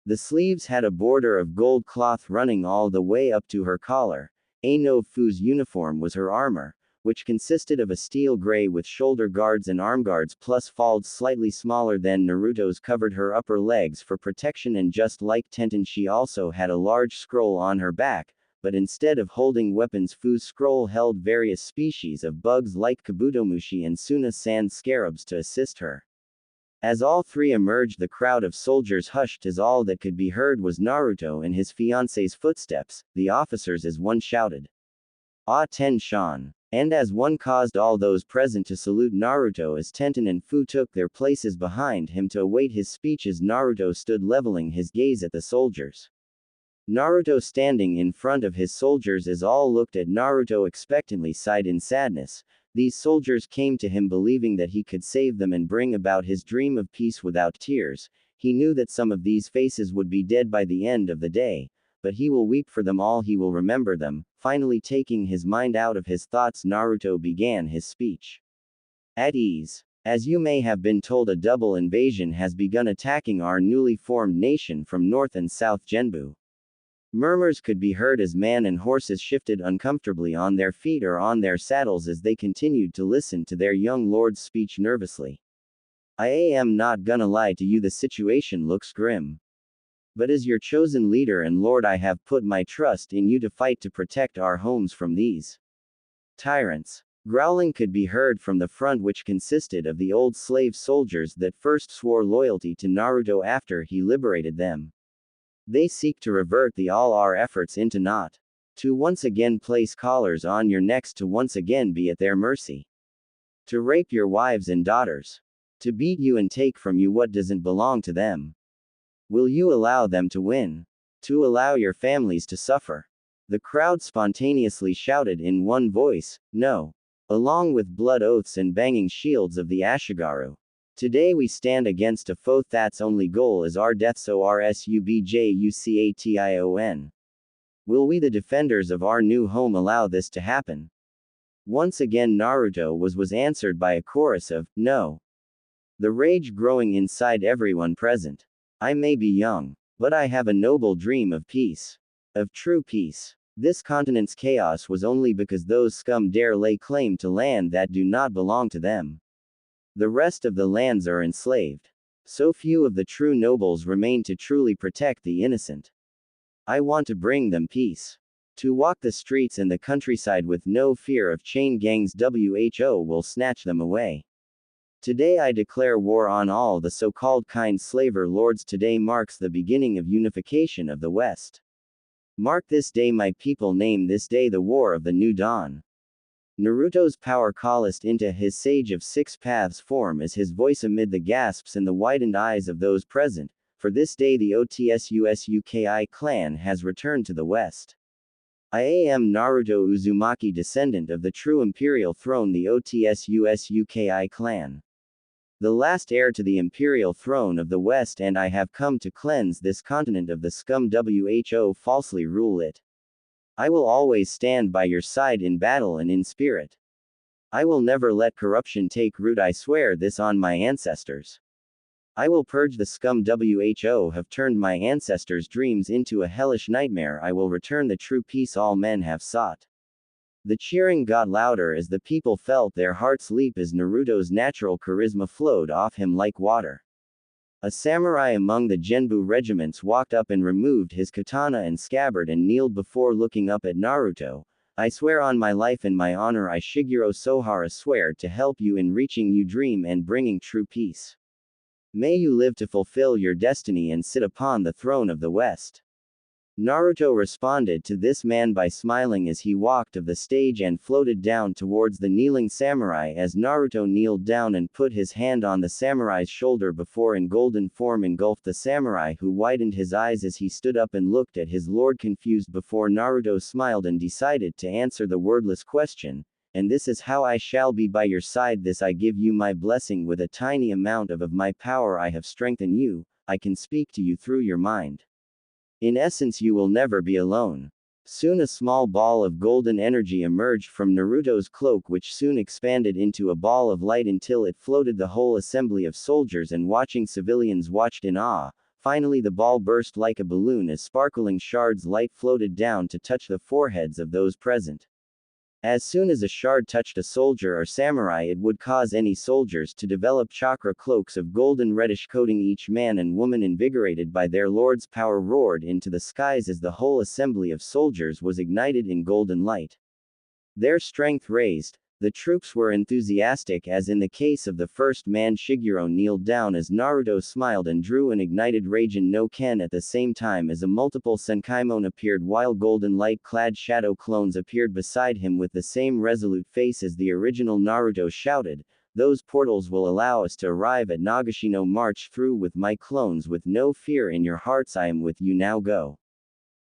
The sleeves had a border of gold cloth running all the way up to her collar. Ano Fu's uniform was her armor, which consisted of a steel gray with shoulder guards and arm guards plus folds slightly smaller than Naruto's covered her upper legs for protection, and just like Tenten, she also had a large scroll on her back, but instead of holding weapons, Fu's scroll held various species of bugs like kabutomushi and Suna sand scarabs to assist her. As all three emerged, the crowd of soldiers hushed as all that could be heard was Naruto and his fiance's footsteps. The officers as one shouted, "Attention!" And as one caused all those present to salute Naruto as Tenten and Fu took their places behind him to await his speech. As Naruto stood leveling his gaze at the soldiers. Naruto standing in front of his soldiers as all looked at Naruto expectantly sighed in sadness. These soldiers came to him believing that he could save them and bring about his dream of peace without tears. He knew that some of these faces would be dead by the end of the day, but he will weep for them all, he will remember them. Finally taking his mind out of his thoughts, Naruto began his speech. At ease. As you may have been told, a double invasion has begun attacking our newly formed nation from North and South Genbu. Murmurs could be heard as man and horses shifted uncomfortably on their feet or on their saddles as they continued to listen to their young lord's speech nervously. I am not gonna lie to you, the situation looks grim. But as your chosen leader and lord, I have put my trust in you to fight to protect our homes from these tyrants. Growling could be heard from the front, which consisted of the old slave soldiers that first swore loyalty to Naruto after he liberated them. They seek to revert all our efforts into naught. To once again place collars on your necks, to once again be at their mercy. To rape your wives and daughters. To beat you and take from you what doesn't belong to them. Will you allow them to win? To allow your families to suffer? The crowd spontaneously shouted in one voice, no. Along with blood oaths and banging shields of the Ashigaru. Today we stand against a foe that's only goal is our death, so RSUBJUCATION. Will we, the defenders of our new home, allow this to happen? Once again Naruto was answered by a chorus of, no. The rage growing inside everyone present. I may be young, but I have a noble dream of peace. Of true peace. This continent's chaos was only because those scum dare lay claim to land that do not belong to them. The rest of the lands are enslaved. So few of the true nobles remain to truly protect the innocent. I want to bring them peace. To walk the streets and the countryside with no fear of chain gangs. WHO will snatch them away. Today I declare war on all the so-called kind slaver lords. Today marks the beginning of unification of the West. Mark this day, my people, name this day the War of the New Dawn. Naruto's power coalesced into his Sage of Six Paths form as his voice amid the gasps and the widened eyes of those present. For this day the OTSUSUKI clan has returned to the West. I am Naruto Uzumaki, descendant of the true imperial throne, the OTSUSUKI clan. The last heir to the imperial throne of the West, and I have come to cleanse this continent of the scum WHO falsely rule it. I will always stand by your side in battle and in spirit. I will never let corruption take root, I swear this on my ancestors. I will purge the scum WHO have turned my ancestors' dreams into a hellish nightmare. I will return the true peace all men have sought. The cheering got louder as the people felt their hearts leap as Naruto's natural charisma flowed off him like water. A samurai among the Genbu regiments walked up and removed his katana and scabbard and kneeled before looking up at Naruto. I swear on my life and my honor, I Shigeru Sohara swear to help you in reaching your dream and bringing true peace. May you live to fulfill your destiny and sit upon the throne of the West. Naruto responded to this man by smiling as he walked of the stage and floated down towards the kneeling samurai. As Naruto kneeled down and put his hand on the samurai's shoulder before in golden form engulfed the samurai, who widened his eyes as he stood up and looked at his lord confused before Naruto smiled and decided to answer the wordless question. And this is how I shall be by your side. This I give you my blessing. With a tiny amount of my power I have strengthened you. I can speak to you through your mind. In essence, you will never be alone. Soon a small ball of golden energy emerged from Naruto's cloak, which soon expanded into a ball of light until it floated the whole assembly of soldiers and watching civilians watched in awe. Finally the ball burst like a balloon as sparkling shards light floated down to touch the foreheads of those present. As soon as a shard touched a soldier or samurai, it would cause any soldiers to develop chakra cloaks of golden reddish coating. Each man and woman, invigorated by their lord's power, roared into the skies as the whole assembly of soldiers was ignited in golden light. Their strength raised. The troops were enthusiastic, as in the case of the first man. Shigeru kneeled down as Naruto smiled and drew an ignited Raijin no Ken at the same time as a multiple Senkaimon appeared, while golden light-clad shadow clones appeared beside him with the same resolute face as the original. Naruto shouted, "Those portals will allow us to arrive at Nagashino. March through with my clones with no fear in your hearts. I am with you, now go."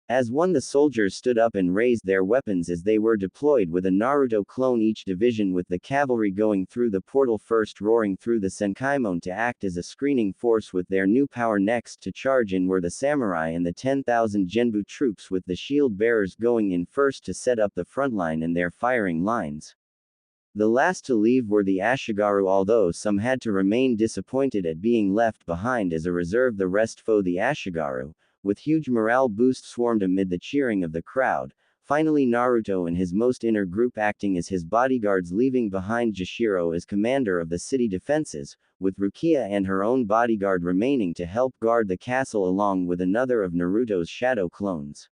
As one, the soldiers stood up and raised their weapons as they were deployed with a Naruto clone each division, with the cavalry going through the portal first, roaring through the Senkaimon to act as a screening force with their new power. Next to charge in were the samurai and the 10,000 Genbu troops, with the shield bearers going in first to set up the front line and their firing lines. The last to leave were the Ashigaru, although some had to remain disappointed at being left behind as a reserve. The rest foe, the Ashigaru, with huge morale boost, swarmed amid the cheering of the crowd. Finally, Naruto and his most inner group acting as his bodyguards, leaving behind Jashiro as commander of the city defenses, with Rukia and her own bodyguard remaining to help guard the castle along with another of Naruto's shadow clones.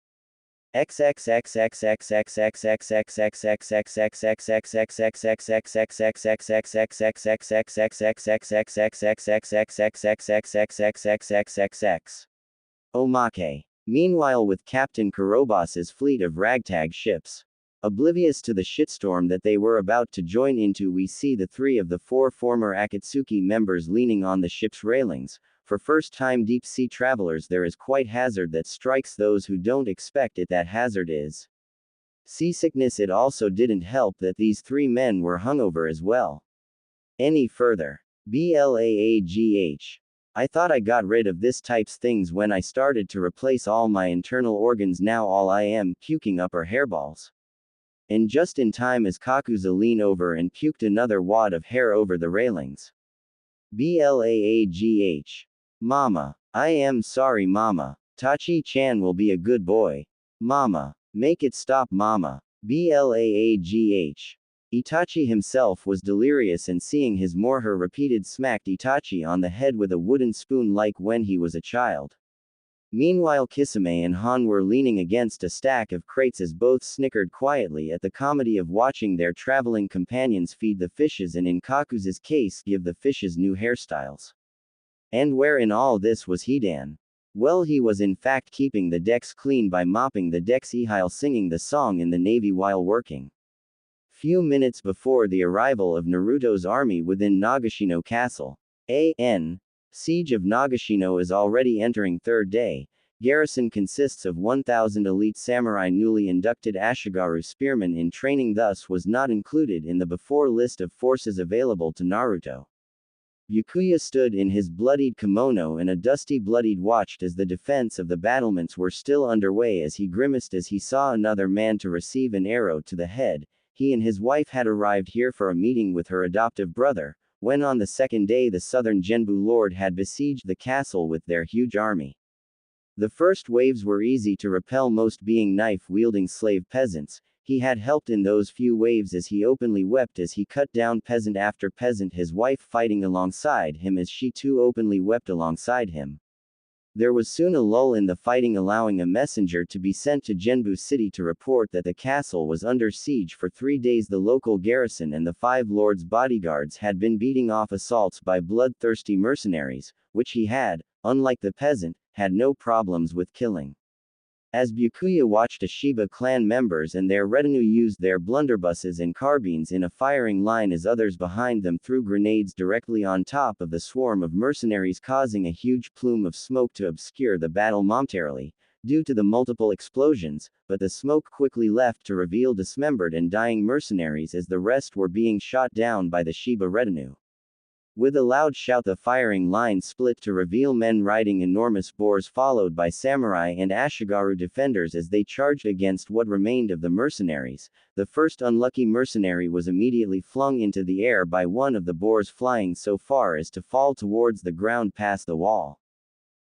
Omake. Meanwhile, with Captain Kurobas's fleet of ragtag ships oblivious to the shitstorm that they were about to join into, we see the 3 of the 4 former Akatsuki members leaning on the ship's railings. For first-time deep-sea travelers, there is quite hazard that strikes those who don't expect it. That hazard is seasickness. It also didn't help that these 3 men were hungover as well. Any further? Blagh. I thought I got rid of this types things when I started to replace all my internal organs. Now all I am puking up are hairballs. And just in time as Kakuza leaned over and puked another wad of hair over the railings. Blagh. Mama. I am sorry, Mama. Tachi-chan will be a good boy. Mama. Make it stop, Mama. Blagh. Itachi himself was delirious, and seeing his Morher repeated smacked Itachi on the head with a wooden spoon like when he was a child. Meanwhile, Kisame and Han were leaning against a stack of crates as both snickered quietly at the comedy of watching their traveling companions feed the fishes, and in Kakuza's case, give the fishes new hairstyles. And where in all this was Hidan? Well, he was in fact keeping the decks clean by mopping the decks while singing the song in the navy while working. Few minutes before the arrival of Naruto's army within Nagashino Castle. Siege of Nagashino is already entering 3rd day. Garrison consists of 1,000 elite samurai, newly inducted Ashigaru spearmen in training, thus was not included in the before list of forces available to Naruto. Byakuya stood in his bloodied kimono and a dusty bloodied watched as the defense of the battlements were still underway, as he grimaced as he saw another man to receive an arrow to the head. He and his wife had arrived here for a meeting with her adoptive brother, when on the 2nd day the southern Genbu lord had besieged the castle with their huge army. The first waves were easy to repel, most being knife-wielding slave peasants. He had helped in those few waves as he openly wept as he cut down peasant after peasant, his wife fighting alongside him as she too openly wept alongside him. There was soon a lull in the fighting, allowing a messenger to be sent to Genbu City to report that the castle was under siege for 3 days. The local garrison and the 5 lords' bodyguards had been beating off assaults by bloodthirsty mercenaries, which he had, unlike the peasant, had no problems with killing. As Byakuya watched, Ashiba clan members and their retinue used their blunderbusses and carbines in a firing line as others behind them threw grenades directly on top of the swarm of mercenaries, causing a huge plume of smoke to obscure the battle momentarily, due to the multiple explosions, but the smoke quickly left to reveal dismembered and dying mercenaries as the rest were being shot down by the Shiba retinue. With a loud shout, the firing line split to reveal men riding enormous boars, followed by samurai and Ashigaru defenders as they charged against what remained of the mercenaries. The first unlucky mercenary was immediately flung into the air by one of the boars, flying so far as to fall towards the ground past the wall.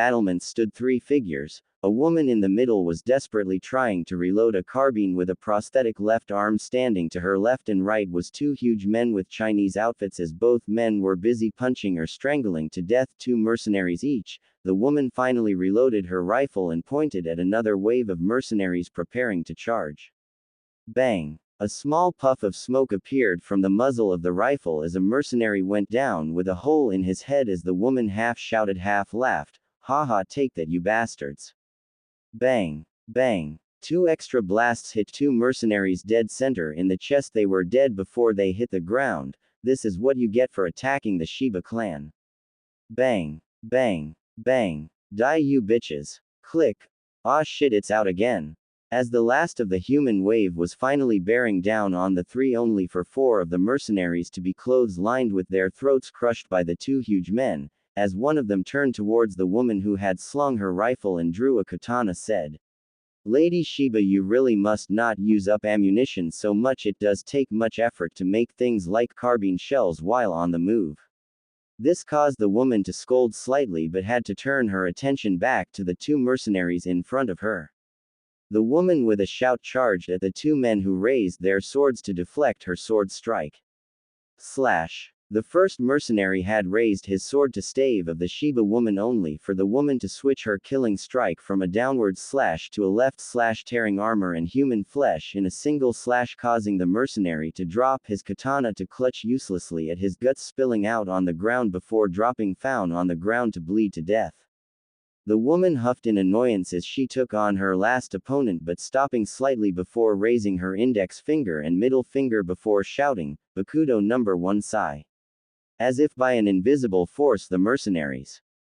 battlements stood 3 figures. A woman in the middle was desperately trying to reload a carbine with a prosthetic left arm. Standing to her left and right was 2 huge men with Chinese outfits. As both men were busy punching or strangling to death 2 mercenaries each, the woman finally reloaded her rifle and pointed at another wave of mercenaries preparing to charge. Bang! A small puff of smoke appeared from the muzzle of the rifle as a mercenary went down with a hole in his head as the woman half shouted half laughed, "Haha, take that, you bastards." Bang! Bang! 2 extra blasts hit 2 mercenaries dead center in the chest. They were dead before they hit the ground. This is what you get for attacking the Shiba clan. Bang! Bang! Bang! Die, you bitches. Click. Ah shit, it's out again. As the last of the human wave was finally bearing down on the 3, only for 4 of the mercenaries to be clothes-lined with their throats crushed by the 2 huge men. As one of them turned towards the woman who had slung her rifle and drew a katana, said, "Lady Shiba, you really must not use up ammunition so much. It does take much effort to make things like carbine shells while on the move." This caused the woman to scold slightly but had to turn her attention back to the 2 mercenaries in front of her. The woman with a shout charged at the 2 men who raised their swords to deflect her sword strike. Slash. The first mercenary had raised his sword to stave of the Shiba woman, only for the woman to switch her killing strike from a downward slash to a left slash, tearing armor and human flesh in a single slash, causing the mercenary to drop his katana to clutch uselessly at his guts, spilling out on the ground before dropping found on the ground to bleed to death. The woman huffed in annoyance as she took on her last opponent, but stopping slightly before raising her index finger and middle finger before shouting, "Bakudo number 1 Sai." As if by an invisible force, the mercenaries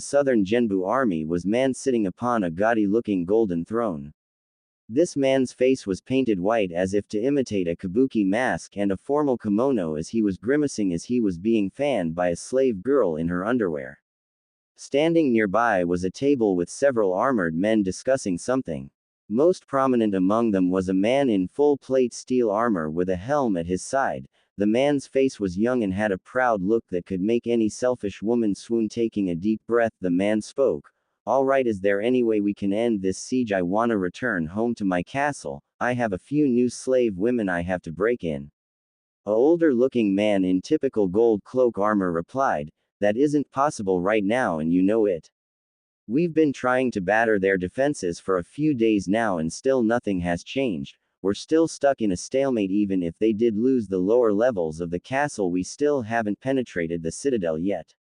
the southern Genbu army was man sitting upon a gaudy-looking golden throne. This man's face was painted white as if to imitate a kabuki mask and a formal kimono as he was grimacing as he was being fanned by a slave girl in her underwear. Standing nearby was a table with several armored men discussing something. Most prominent among them was a man in full plate steel armor with a helm at his side. The man's face was young and had a proud look that could make any selfish woman swoon. Taking a deep breath, the man spoke. Alright, is there any way we can end this siege? I wanna return home to my castle. I have a few new slave women I have to break in. A older looking man in typical gold cloak armor replied, that isn't possible right now and you know it. We've been trying to batter their defenses for a few days now and still nothing has changed. We're still stuck in a stalemate. Even if they did lose the lower levels of the castle, we still haven't penetrated the citadel yet.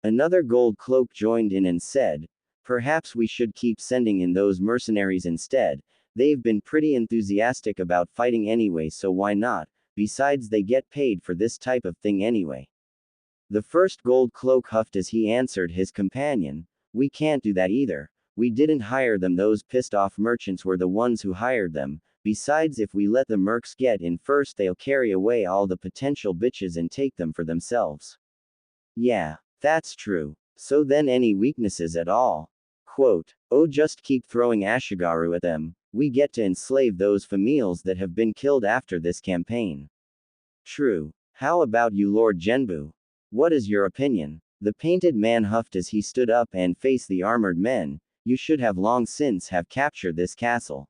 Another gold cloak joined in and said, perhaps we should keep sending in those mercenaries instead. They've been pretty enthusiastic about fighting anyway, so why not? Besides, they get paid for this type of thing anyway. The first gold cloak huffed as he answered his companion, we can't do that either. We didn't hire them. Those pissed off merchants were the ones who hired them. Besides, if we let the mercs get in first, they'll carry away all the potential bitches and take them for themselves. Yeah, that's true. So then, any weaknesses at all? Quote, oh, just keep throwing Ashigaru at them. We get to enslave those familials that have been killed after this campaign. True. How about you, Lord Genbu? What is your opinion? The painted man huffed as he stood up and faced the armored men. You should have long since have captured this castle.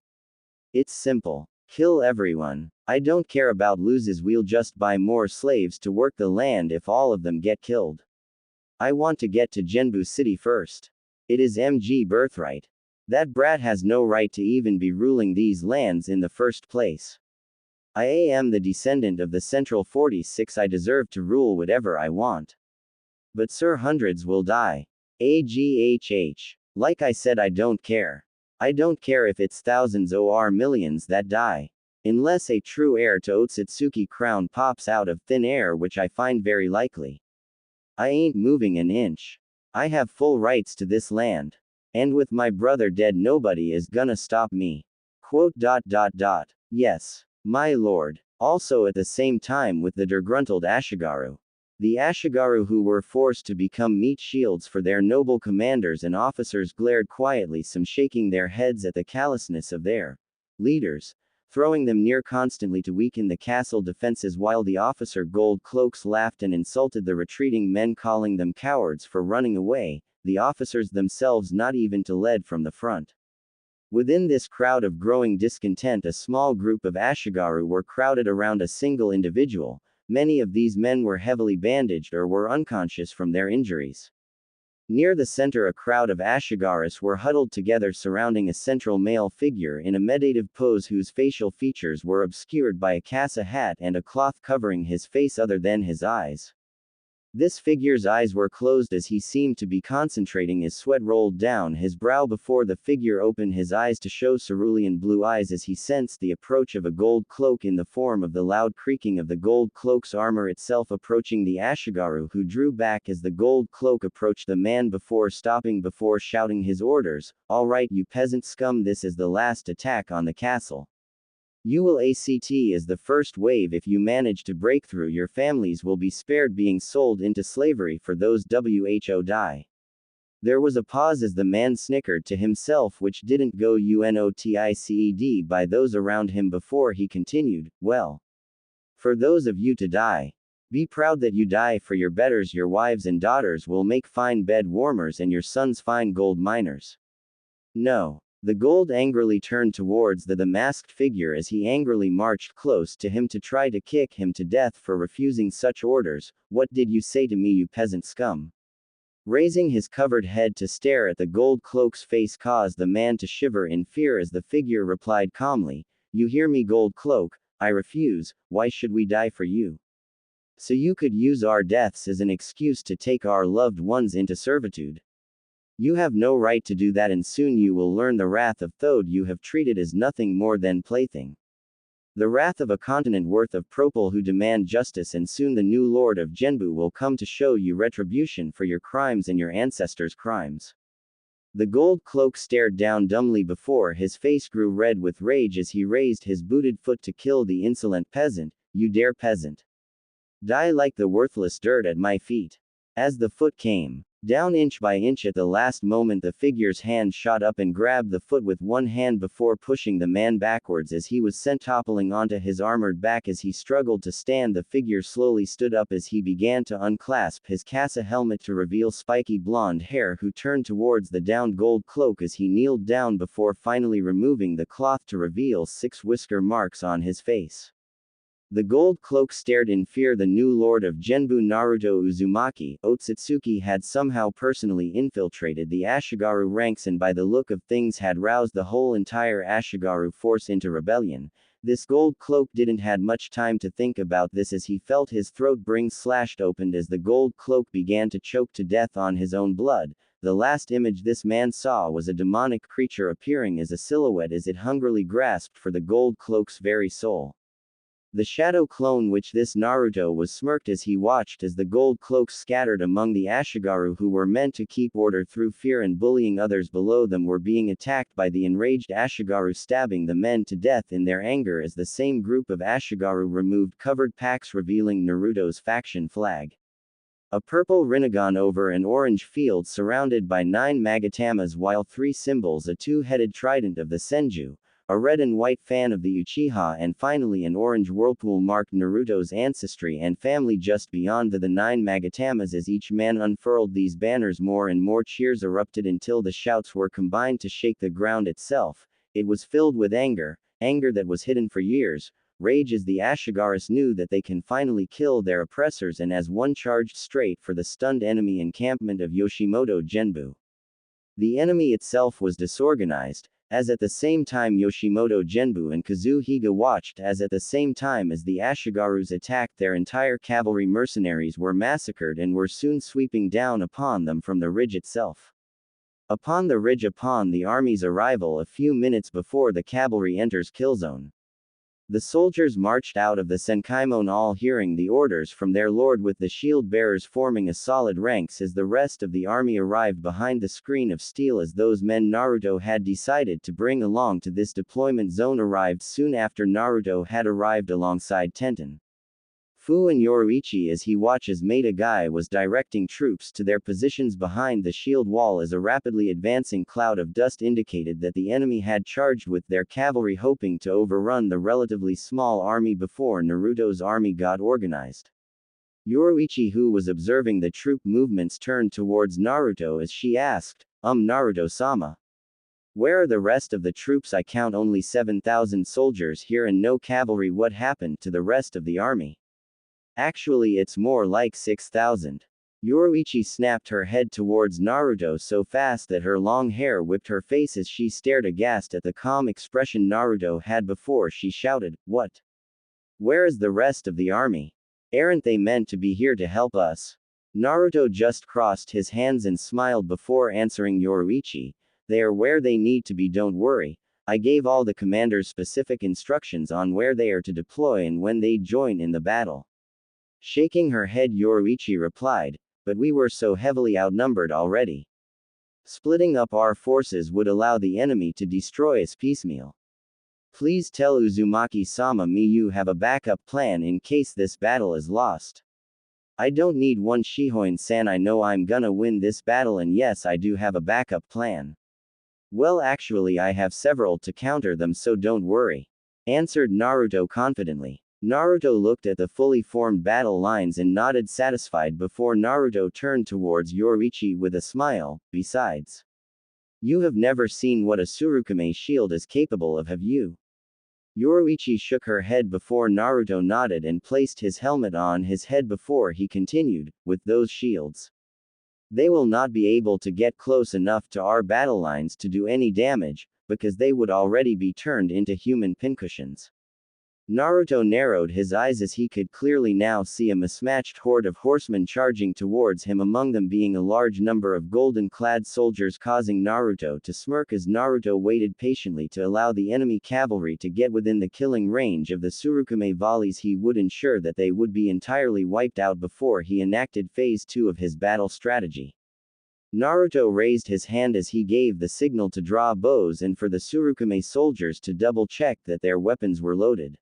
It's simple. Kill everyone. I don't care about loses. We'll just buy more slaves to work the land if all of them get killed. I want to get to Genbu City first. It is MG birthright. That brat has no right to even be ruling these lands in the first place. I am the descendant of the Central 46. I deserve to rule whatever I want. But sir, hundreds will die. AGHH. Like I said, I don't care. I don't care if it's thousands or millions that die. Unless a true heir to Otsutsuki crown pops out of thin air, which I find very likely. I ain't moving an inch. I have full rights to this land. And with my brother dead, nobody is gonna stop me. Quote. Yes, my lord. Also at the same time with the disgruntled Ashigaru. The Ashigaru who were forced to become meat shields for their noble commanders and officers glared quietly, some shaking their heads at the callousness of their leaders, throwing them near constantly to weaken the castle defenses, while the officer gold cloaks laughed and insulted the retreating men, calling them cowards for running away, the officers themselves not even to lead from the front. Within this crowd of growing discontent, a small group of Ashigaru were crowded around a single individual. Many of these men were heavily bandaged or were unconscious from their injuries. Near the center, a crowd of Ashigarus were huddled together surrounding a central male figure in a meditative pose whose facial features were obscured by a casa hat and a cloth covering his face other than his eyes. This figure's eyes were closed as he seemed to be concentrating. His sweat rolled down his brow before the figure opened his eyes to show cerulean blue eyes as he sensed the approach of a gold cloak in the form of the loud creaking of the gold cloak's armor itself approaching the Ashigaru, who drew back as the gold cloak approached the man before stopping before shouting his orders. All right, you peasant scum, this is the last attack on the castle. You will act as the first wave. If you manage to break through, your families will be spared being sold into slavery for those who die. There was a pause as the man snickered to himself, which didn't go unnoticed by those around him before he continued, well, for those of you to die, be proud that you die for your betters. Your wives and daughters will make fine bed warmers and your sons fine gold miners. No. The gold angrily turned towards the masked figure as he angrily marched close to him to try to kick him to death for refusing such orders. What did you say to me, you peasant scum? Raising his covered head to stare at the gold cloak's face caused the man to shiver in fear as the figure replied calmly, you hear me, gold cloak, I refuse. Why should we die for you? So you could use our deaths as an excuse to take our loved ones into servitude. You have no right to do that, and soon you will learn the wrath of Thode you have treated as nothing more than plaything. The wrath of a continent worth of propel who demand justice, and soon the new lord of Genbu will come to show you retribution for your crimes and your ancestors' crimes. The gold cloak stared down dumbly before his face grew red with rage as he raised his booted foot to kill the insolent peasant. You dare, peasant, die like the worthless dirt at my feet. As the foot came Down inch by inch at the last moment the figure's hand shot up and grabbed the foot with one hand before pushing the man backwards as he was sent toppling onto his armored back. As he struggled to stand, the figure slowly stood up as he began to unclasp his casa helmet to reveal spiky blonde hair, who turned towards the downed gold cloak as he kneeled down before finally removing the cloth to reveal 6 whisker marks on his face. The gold cloak stared in fear. The new lord of Genbu, Naruto Uzumaki, Otsutsuki, had somehow personally infiltrated the Ashigaru ranks and by the look of things had roused the whole entire Ashigaru force into rebellion. This gold cloak didn't had much time to think about this as he felt his throat being slashed open as the gold cloak began to choke to death on his own blood. The last image this man saw was a demonic creature appearing as a silhouette as it hungrily grasped for the gold cloak's very soul. The shadow clone which this Naruto was smirked as he watched as the gold cloaks scattered among the Ashigaru who were meant to keep order through fear and bullying others below them were being attacked by the enraged Ashigaru, stabbing the men to death in their anger as the same group of Ashigaru removed covered packs revealing Naruto's faction flag. A purple Rinnegan over an orange field surrounded by 9 Magatamas, while 3 symbols, a 2-headed trident of the Senju, a red and white fan of the Uchiha, and finally an orange whirlpool marked Naruto's ancestry and family just beyond the 9 Magatamas. As each man unfurled these banners, more and more cheers erupted until the shouts were combined to shake the ground itself. It was filled with anger, anger that was hidden for years, rage as the Ashigaris knew that they can finally kill their oppressors, and as one charged straight for the stunned enemy encampment of Yoshimoto Genbu. The enemy itself was disorganized, as at the same time Yoshimoto Genbu and Kazuhiga watched as at the same time as the Ashigarus attacked, their entire cavalry mercenaries were massacred and were soon sweeping down upon them from the ridge itself. Upon the ridge, upon the army's arrival a few minutes before the cavalry enters killzone. The soldiers marched out of the Senkaimon, all hearing the orders from their lord, with the shield bearers forming a solid ranks as the rest of the army arrived behind the screen of steel, as those men Naruto had decided to bring along to this deployment zone arrived soon after Naruto had arrived alongside Tenten. Fu and Yoruichi, as he watches Maeda Gai was directing troops to their positions behind the shield wall as a rapidly advancing cloud of dust indicated that the enemy had charged with their cavalry, hoping to overrun the relatively small army before Naruto's army got organized. Yoruichi, who was observing the troop movements, turned towards Naruto as she asked, Naruto-sama. Where are the rest of the troops? I count only 7,000 soldiers here and no cavalry. What happened to the rest of the army? Actually, it's more like 6,000. Yoruichi snapped her head towards Naruto so fast that her long hair whipped her face as she stared aghast at the calm expression Naruto had before she shouted, "What? Where is the rest of the army? Aren't they meant to be here to help us?" Naruto just crossed his hands and smiled before answering Yoruichi, "They are where they need to be, don't worry. I gave all the commanders specific instructions on where they are to deploy and when they join in the battle." Shaking her head, Yoruichi replied, "But we were so heavily outnumbered already. Splitting up our forces would allow the enemy to destroy us piecemeal. Please tell Uzumaki-sama me you have a backup plan in case this battle is lost. I don't need one, Shihoin-san. I know I'm gonna win this battle, and yes, I do have a backup plan. Well, actually I have several to counter them, so don't worry," answered Naruto confidently. Naruto looked at the fully formed battle lines and nodded satisfied before Naruto turned towards Yoruichi with a smile. "Besides, you have never seen what a Tsurukame shield is capable of, have you?" Yoruichi shook her head before Naruto nodded and placed his helmet on his head before he continued, "With those shields, they will not be able to get close enough to our battle lines to do any damage, because they would already be turned into human pincushions." Naruto narrowed his eyes as he could clearly now see a mismatched horde of horsemen charging towards him, among them being a large number of golden-clad soldiers, causing Naruto to smirk as Naruto waited patiently to allow the enemy cavalry to get within the killing range of the Tsurukame volleys. He would ensure that they would be entirely wiped out before he enacted Phase 2 of his battle strategy. Naruto raised his hand as he gave the signal to draw bows and for the Tsurukame soldiers to double-check that their weapons were loaded.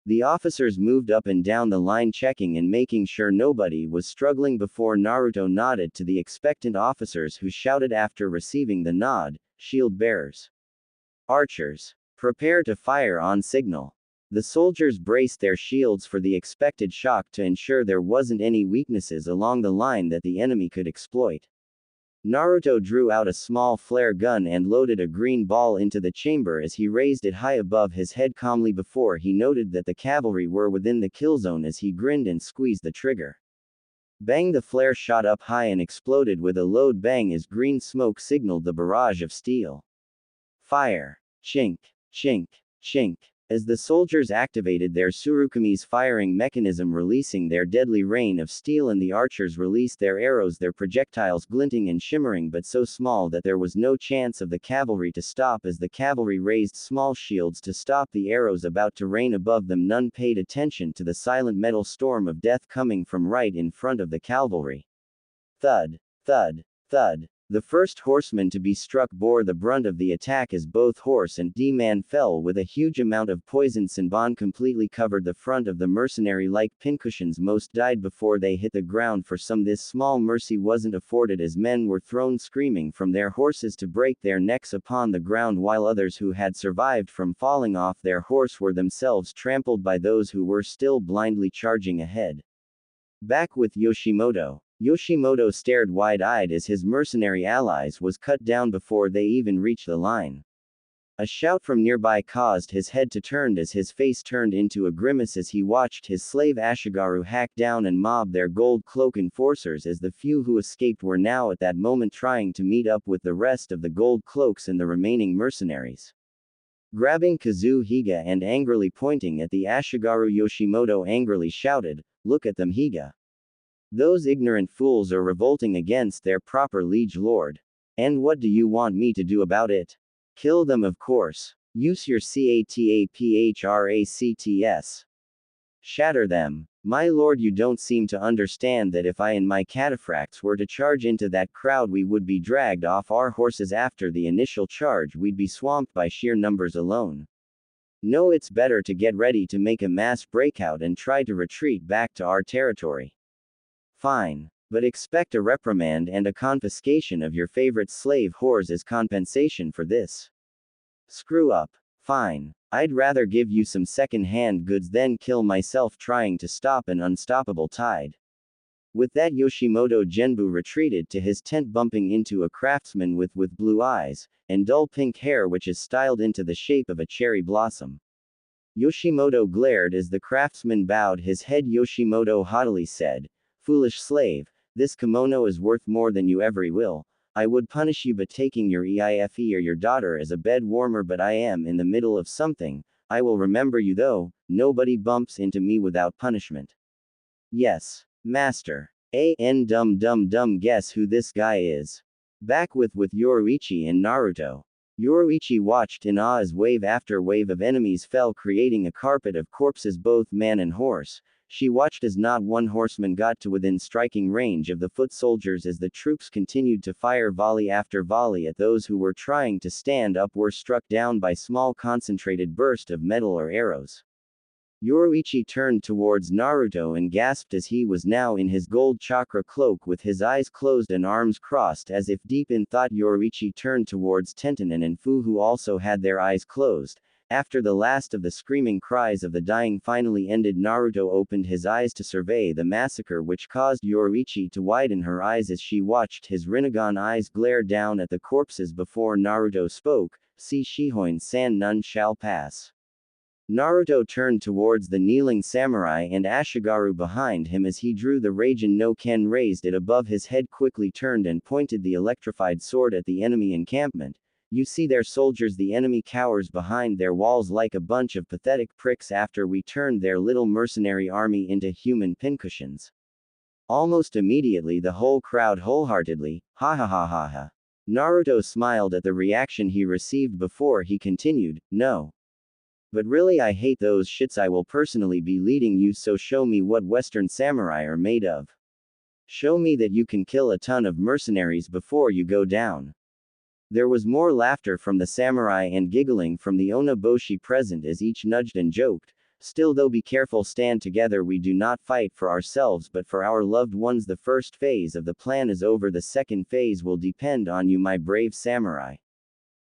The officers moved up and down the line checking and making sure nobody was struggling before Naruto nodded to the expectant officers who shouted after receiving the nod, "Shield bearers. Archers. Prepare to fire on signal." The soldiers braced their shields for the expected shock to ensure there wasn't any weaknesses along the line that the enemy could exploit. Naruto drew out a small flare gun and loaded a green ball into the chamber as he raised it high above his head calmly before he noted that the cavalry were within the kill zone as he grinned and squeezed the trigger. Bang! The flare shot up high and exploded with a loud bang as green smoke signaled the barrage of steel. Fire! Chink! Chink! Chink! As the soldiers activated their Tsurukumi's firing mechanism releasing their deadly rain of steel and the archers released their arrows, their projectiles glinting and shimmering but so small that there was no chance of the cavalry to stop as the cavalry raised small shields to stop the arrows about to rain above them. None paid attention to the silent metal storm of death coming from right in front of the cavalry. Thud! Thud! Thud! The first horseman to be struck bore the brunt of the attack as both horse and D-man fell with a huge amount of poison. Senbon completely covered the front of the mercenary like pincushions. Most died before they hit the ground. For some this small mercy wasn't afforded as men were thrown screaming from their horses to break their necks upon the ground, while others who had survived from falling off their horse were themselves trampled by those who were still blindly charging ahead. Back with Yoshimoto. Yoshimoto stared wide-eyed as his mercenary allies was cut down before they even reached the line. A shout from nearby caused his head to turn as his face turned into a grimace as he watched his slave Ashigaru hack down and mob their gold cloak enforcers, as the few who escaped were now at that moment trying to meet up with the rest of the gold cloaks and the remaining mercenaries. Grabbing Kazu Higa and angrily pointing at the Ashigaru, Yoshimoto angrily shouted, "Look at them, Higa. Those ignorant fools are revolting against their proper liege lord. And what do you want me to do about it? Kill them, of course. Use your CATAPHRACTS. Shatter them. My lord, you don't seem to understand that if I and my cataphracts were to charge into that crowd, we would be dragged off our horses. After the initial charge, we'd be swamped by sheer numbers alone. No, it's better to get ready to make a mass breakout and try to retreat back to our territory. Fine. But expect a reprimand and a confiscation of your favorite slave whores as compensation for this. Screw up. Fine. I'd rather give you some second-hand goods than kill myself trying to stop an unstoppable tide." With that, Yoshimoto Genbu retreated to his tent, bumping into a craftsman with blue eyes and dull pink hair which is styled into the shape of a cherry blossom. Yoshimoto glared as the craftsman bowed his head. Yoshimoto haughtily said, "Foolish slave, this kimono is worth more than you ever will. I would punish you by taking your EIFE or your daughter as a bed warmer, but I am in the middle of something. I will remember you though. Nobody bumps into me without punishment." "Yes, master. Dumb. Guess who this guy is?" Back with Yoruichi and Naruto. Yoruichi watched in awe as wave after wave of enemies fell, creating a carpet of corpses, both man and horse. She watched as not one horseman got to within striking range of the foot soldiers as the troops continued to fire volley after volley at those who were trying to stand up, were struck down by small concentrated burst of metal or arrows. Yoruichi turned towards Naruto and gasped as he was now in his gold chakra cloak with his eyes closed and arms crossed as if deep in thought. Yoruichi turned towards Tentanen and Fu, who also had their eyes closed. After the last of the screaming cries of the dying finally ended, Naruto opened his eyes to survey the massacre, which caused Yoruichi to widen her eyes as she watched his Rinnegan eyes glare down at the corpses before Naruto spoke. "See Shihoin-san, none shall pass." Naruto turned towards the kneeling samurai and Ashigaru behind him as he drew the Raijin no Ken, raised it above his head, quickly turned and pointed the electrified sword at the enemy encampment. "You see their soldiers, the enemy cowers behind their walls like a bunch of pathetic pricks after we turned their little mercenary army into human pincushions." Almost immediately the whole crowd wholeheartedly, "Ha ha ha ha ha." Naruto smiled at the reaction he received before he continued, "No. But really, I hate those shits. I will personally be leading you, so show me what Western samurai are made of. Show me that you can kill a ton of mercenaries before you go down." There was more laughter from the samurai and giggling from the Onaboshi present as each nudged and joked, Still though be careful, stand together, we do not fight for ourselves but for our loved ones. The first phase of the plan is over, the second phase will depend on you, my brave samurai.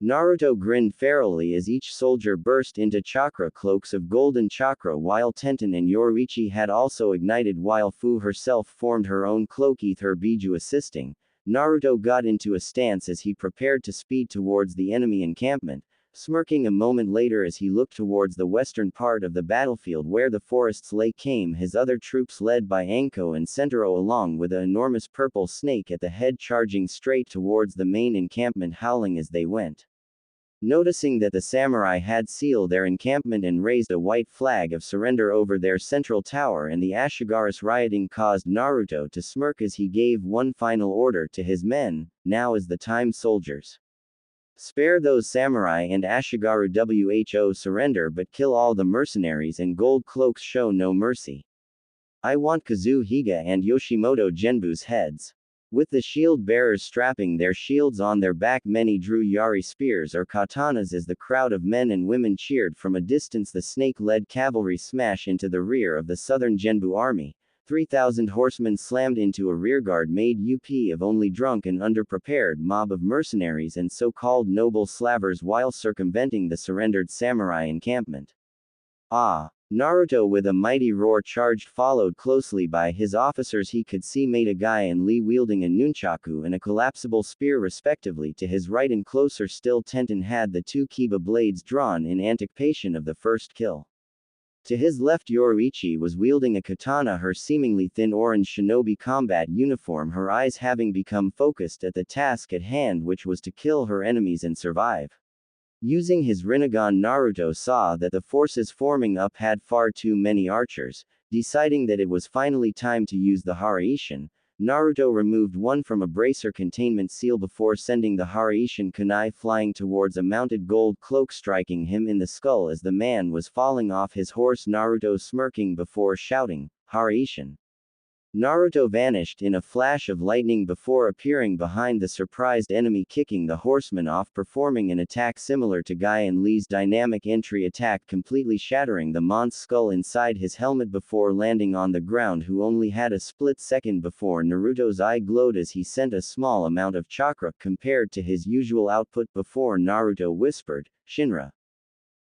Naruto grinned ferally as each soldier burst into chakra cloaks of golden chakra, while Tenten and Yoruichi had also ignited, while Fu herself formed her own cloak, her Biju assisting. Naruto got into a stance as he prepared to speed towards the enemy encampment, smirking a moment later as he looked towards the western part of the battlefield where the forests lay. Came his other troops led by Anko and Sentaro, along with an enormous purple snake at the head, charging straight towards the main encampment, howling as they went. Noticing that the samurai had sealed their encampment and raised a white flag of surrender over their central tower and the Ashigaras rioting, caused Naruto to smirk as he gave one final order to his men: now is the time, soldiers. Spare those samurai and Ashigaru, who surrender, but kill all the mercenaries and gold cloaks, show no mercy. I want Kazuhiga and Yoshimoto Genbu's heads. With the shield bearers strapping their shields on their back, many drew yari spears or katanas as the crowd of men and women cheered from a distance. The snake-led cavalry smash into the rear of the southern Genbu army. 3,000 horsemen slammed into a rearguard made up of only drunk and underprepared mob of mercenaries and so-called noble slavers, while circumventing the surrendered samurai encampment. Ah! Naruto with a mighty roar charged, followed closely by his officers. He could see Matagai and Lee wielding a nunchaku and a collapsible spear respectively to his right, and closer still Tenten had the two kiba blades drawn in anticipation of the first kill. To his left Yoruichi was wielding a katana, her seemingly thin orange shinobi combat uniform, her eyes having become focused at the task at hand, which was to kill her enemies and survive. Using his Rinnegan, Naruto saw that the forces forming up had far too many archers. Deciding that it was finally time to use the Haraishin, Naruto removed one from a bracer containment seal before sending the Haraishin kunai flying towards a mounted gold cloak, striking him in the skull as the man was falling off his horse. Naruto smirking before shouting, "Haraishin!" Naruto vanished in a flash of lightning before appearing behind the surprised enemy, kicking the horseman off, performing an attack similar to Guy and Lee's dynamic entry attack, completely shattering the Mont's skull inside his helmet before landing on the ground. Who only had a split second before Naruto's eye glowed as he sent a small amount of chakra compared to his usual output before Naruto whispered, "Shinra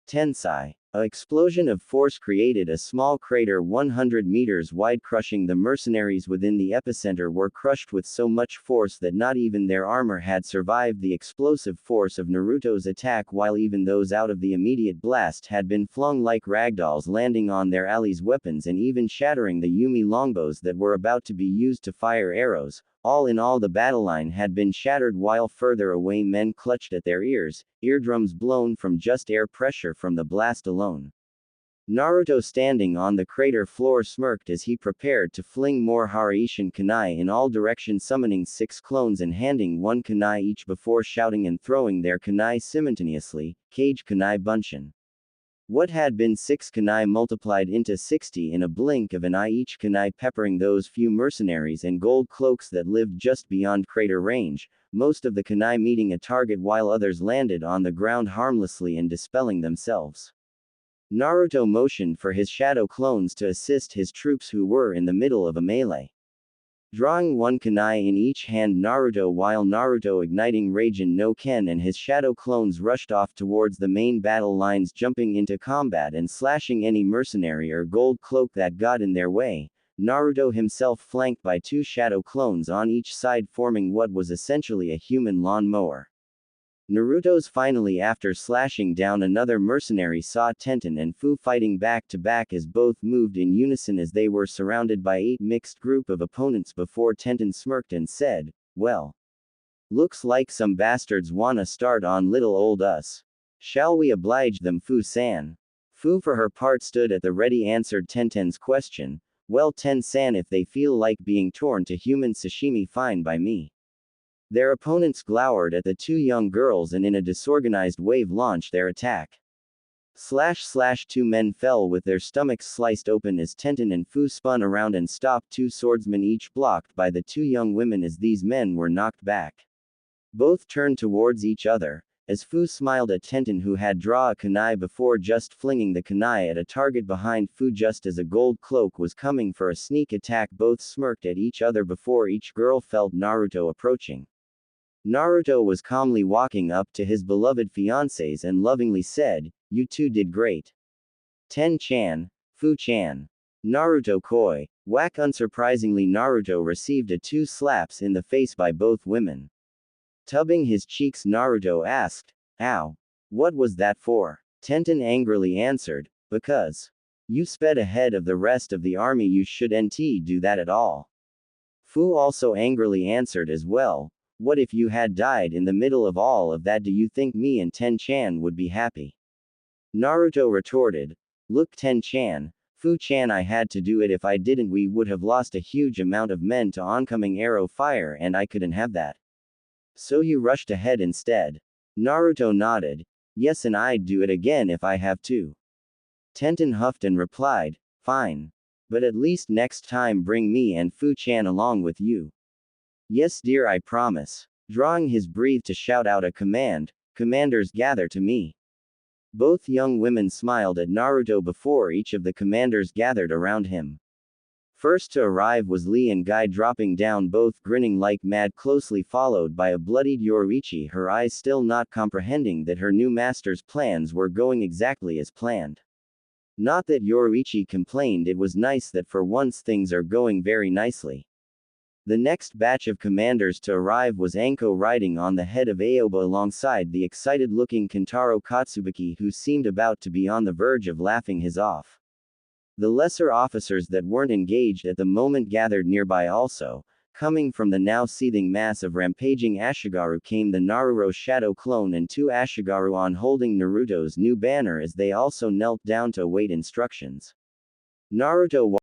Tensai." An explosion of force created a small crater 100 meters wide, crushing the mercenaries within the epicenter. Were crushed with so much force that not even their armor had survived the explosive force of Naruto's attack, while even those out of the immediate blast had been flung like ragdolls, landing on their allies' weapons and even shattering the Yumi longbows that were about to be used to fire arrows. All in all, the battle line had been shattered, while further away men clutched at their eardrums blown from just air pressure from the blast alone. Naruto, standing on the crater floor, smirked as he prepared to fling more Haraishin kunai in all directions, summoning 6 clones and handing 1 kunai each before shouting and throwing their kunai simultaneously, "Kage kunai bunshin." What had been 6 kunai multiplied into 60 in a blink of an eye, each kunai peppering those few mercenaries and gold cloaks that lived just beyond crater range, most of the kunai meeting a target while others landed on the ground harmlessly and dispelling themselves. Naruto motioned for his shadow clones to assist his troops who were in the middle of a melee. Drawing 1 kunai in each hand, while Naruto igniting Raijin no Ken and his shadow clones rushed off towards the main battle lines, jumping into combat and slashing any mercenary or gold cloak that got in their way. Naruto himself flanked by 2 shadow clones on each side, forming what was essentially a human lawn mower. Naruto's finally, after slashing down another mercenary, saw Tenten and Fu fighting back to back as both moved in unison as they were surrounded by 8 mixed group of opponents before Tenten smirked and said, "Well, looks like some bastards wanna start on little old us. Shall we oblige them, Fu-san?" Fu for her part stood at the ready, answered Tenten's question, "Well, Ten-san, if they feel like being torn to human sashimi, fine by me." Their opponents glowered at the 2 young girls and in a disorganized wave launched their attack. / 2 men fell with their stomachs sliced open as Tenten and Fu spun around and stopped 2 swordsmen, each blocked by the 2 young women as these men were knocked back. Both turned towards each other. as Fu smiled at Tenten, who had drawn a kunai before just flinging the kunai at a target behind Fu just as a gold cloak was coming for a sneak attack. Both smirked at each other before each girl felt Naruto approaching. Naruto was calmly walking up to his beloved fiancés and lovingly said, "You two did great. Ten-chan, Fu-chan. Naruto koi." Whack. Unsurprisingly, Naruto received a 2 slaps in the face by both women. Tubbing his cheeks, Naruto asked, "Ow. What was that for?" Tenten angrily answered, "Because you sped ahead of the rest of the army, you shouldn't do that at all." Fu also angrily answered as well, "What if you had died in the middle of all of that? Do you think me and Ten-chan would be happy?" Naruto retorted, "Look, Ten-chan, Fu-chan, I had to do it. If I didn't, we would have lost a huge amount of men to oncoming arrow fire, and I couldn't have that. So you rushed ahead instead." Naruto nodded, "Yes, and I'd do it again if I have to." Tenten huffed and replied, "Fine. But at least next time bring me and Fu-chan along with you." "Yes, dear, I promise." Drawing his breath to shout out a command, "Commanders, gather to me." Both young women smiled at Naruto before each of the commanders gathered around him. First to arrive was Lee and Guy, dropping down, both grinning like mad, closely followed by a bloodied Yoruichi, her eyes still not comprehending that her new master's plans were going exactly as planned. Not that Yoruichi complained, it was nice that for once things are going very nicely. The next batch of commanders to arrive was Anko, riding on the head of Aoba alongside the excited-looking Kentaro Katsubuki, who seemed about to be on the verge of laughing his off. The lesser officers that weren't engaged at the moment gathered nearby also. Coming from the now seething mass of rampaging Ashigaru came the Naruto shadow clone and 2 Ashigaru on, holding Naruto's new banner, as they also knelt down to await instructions. Naruto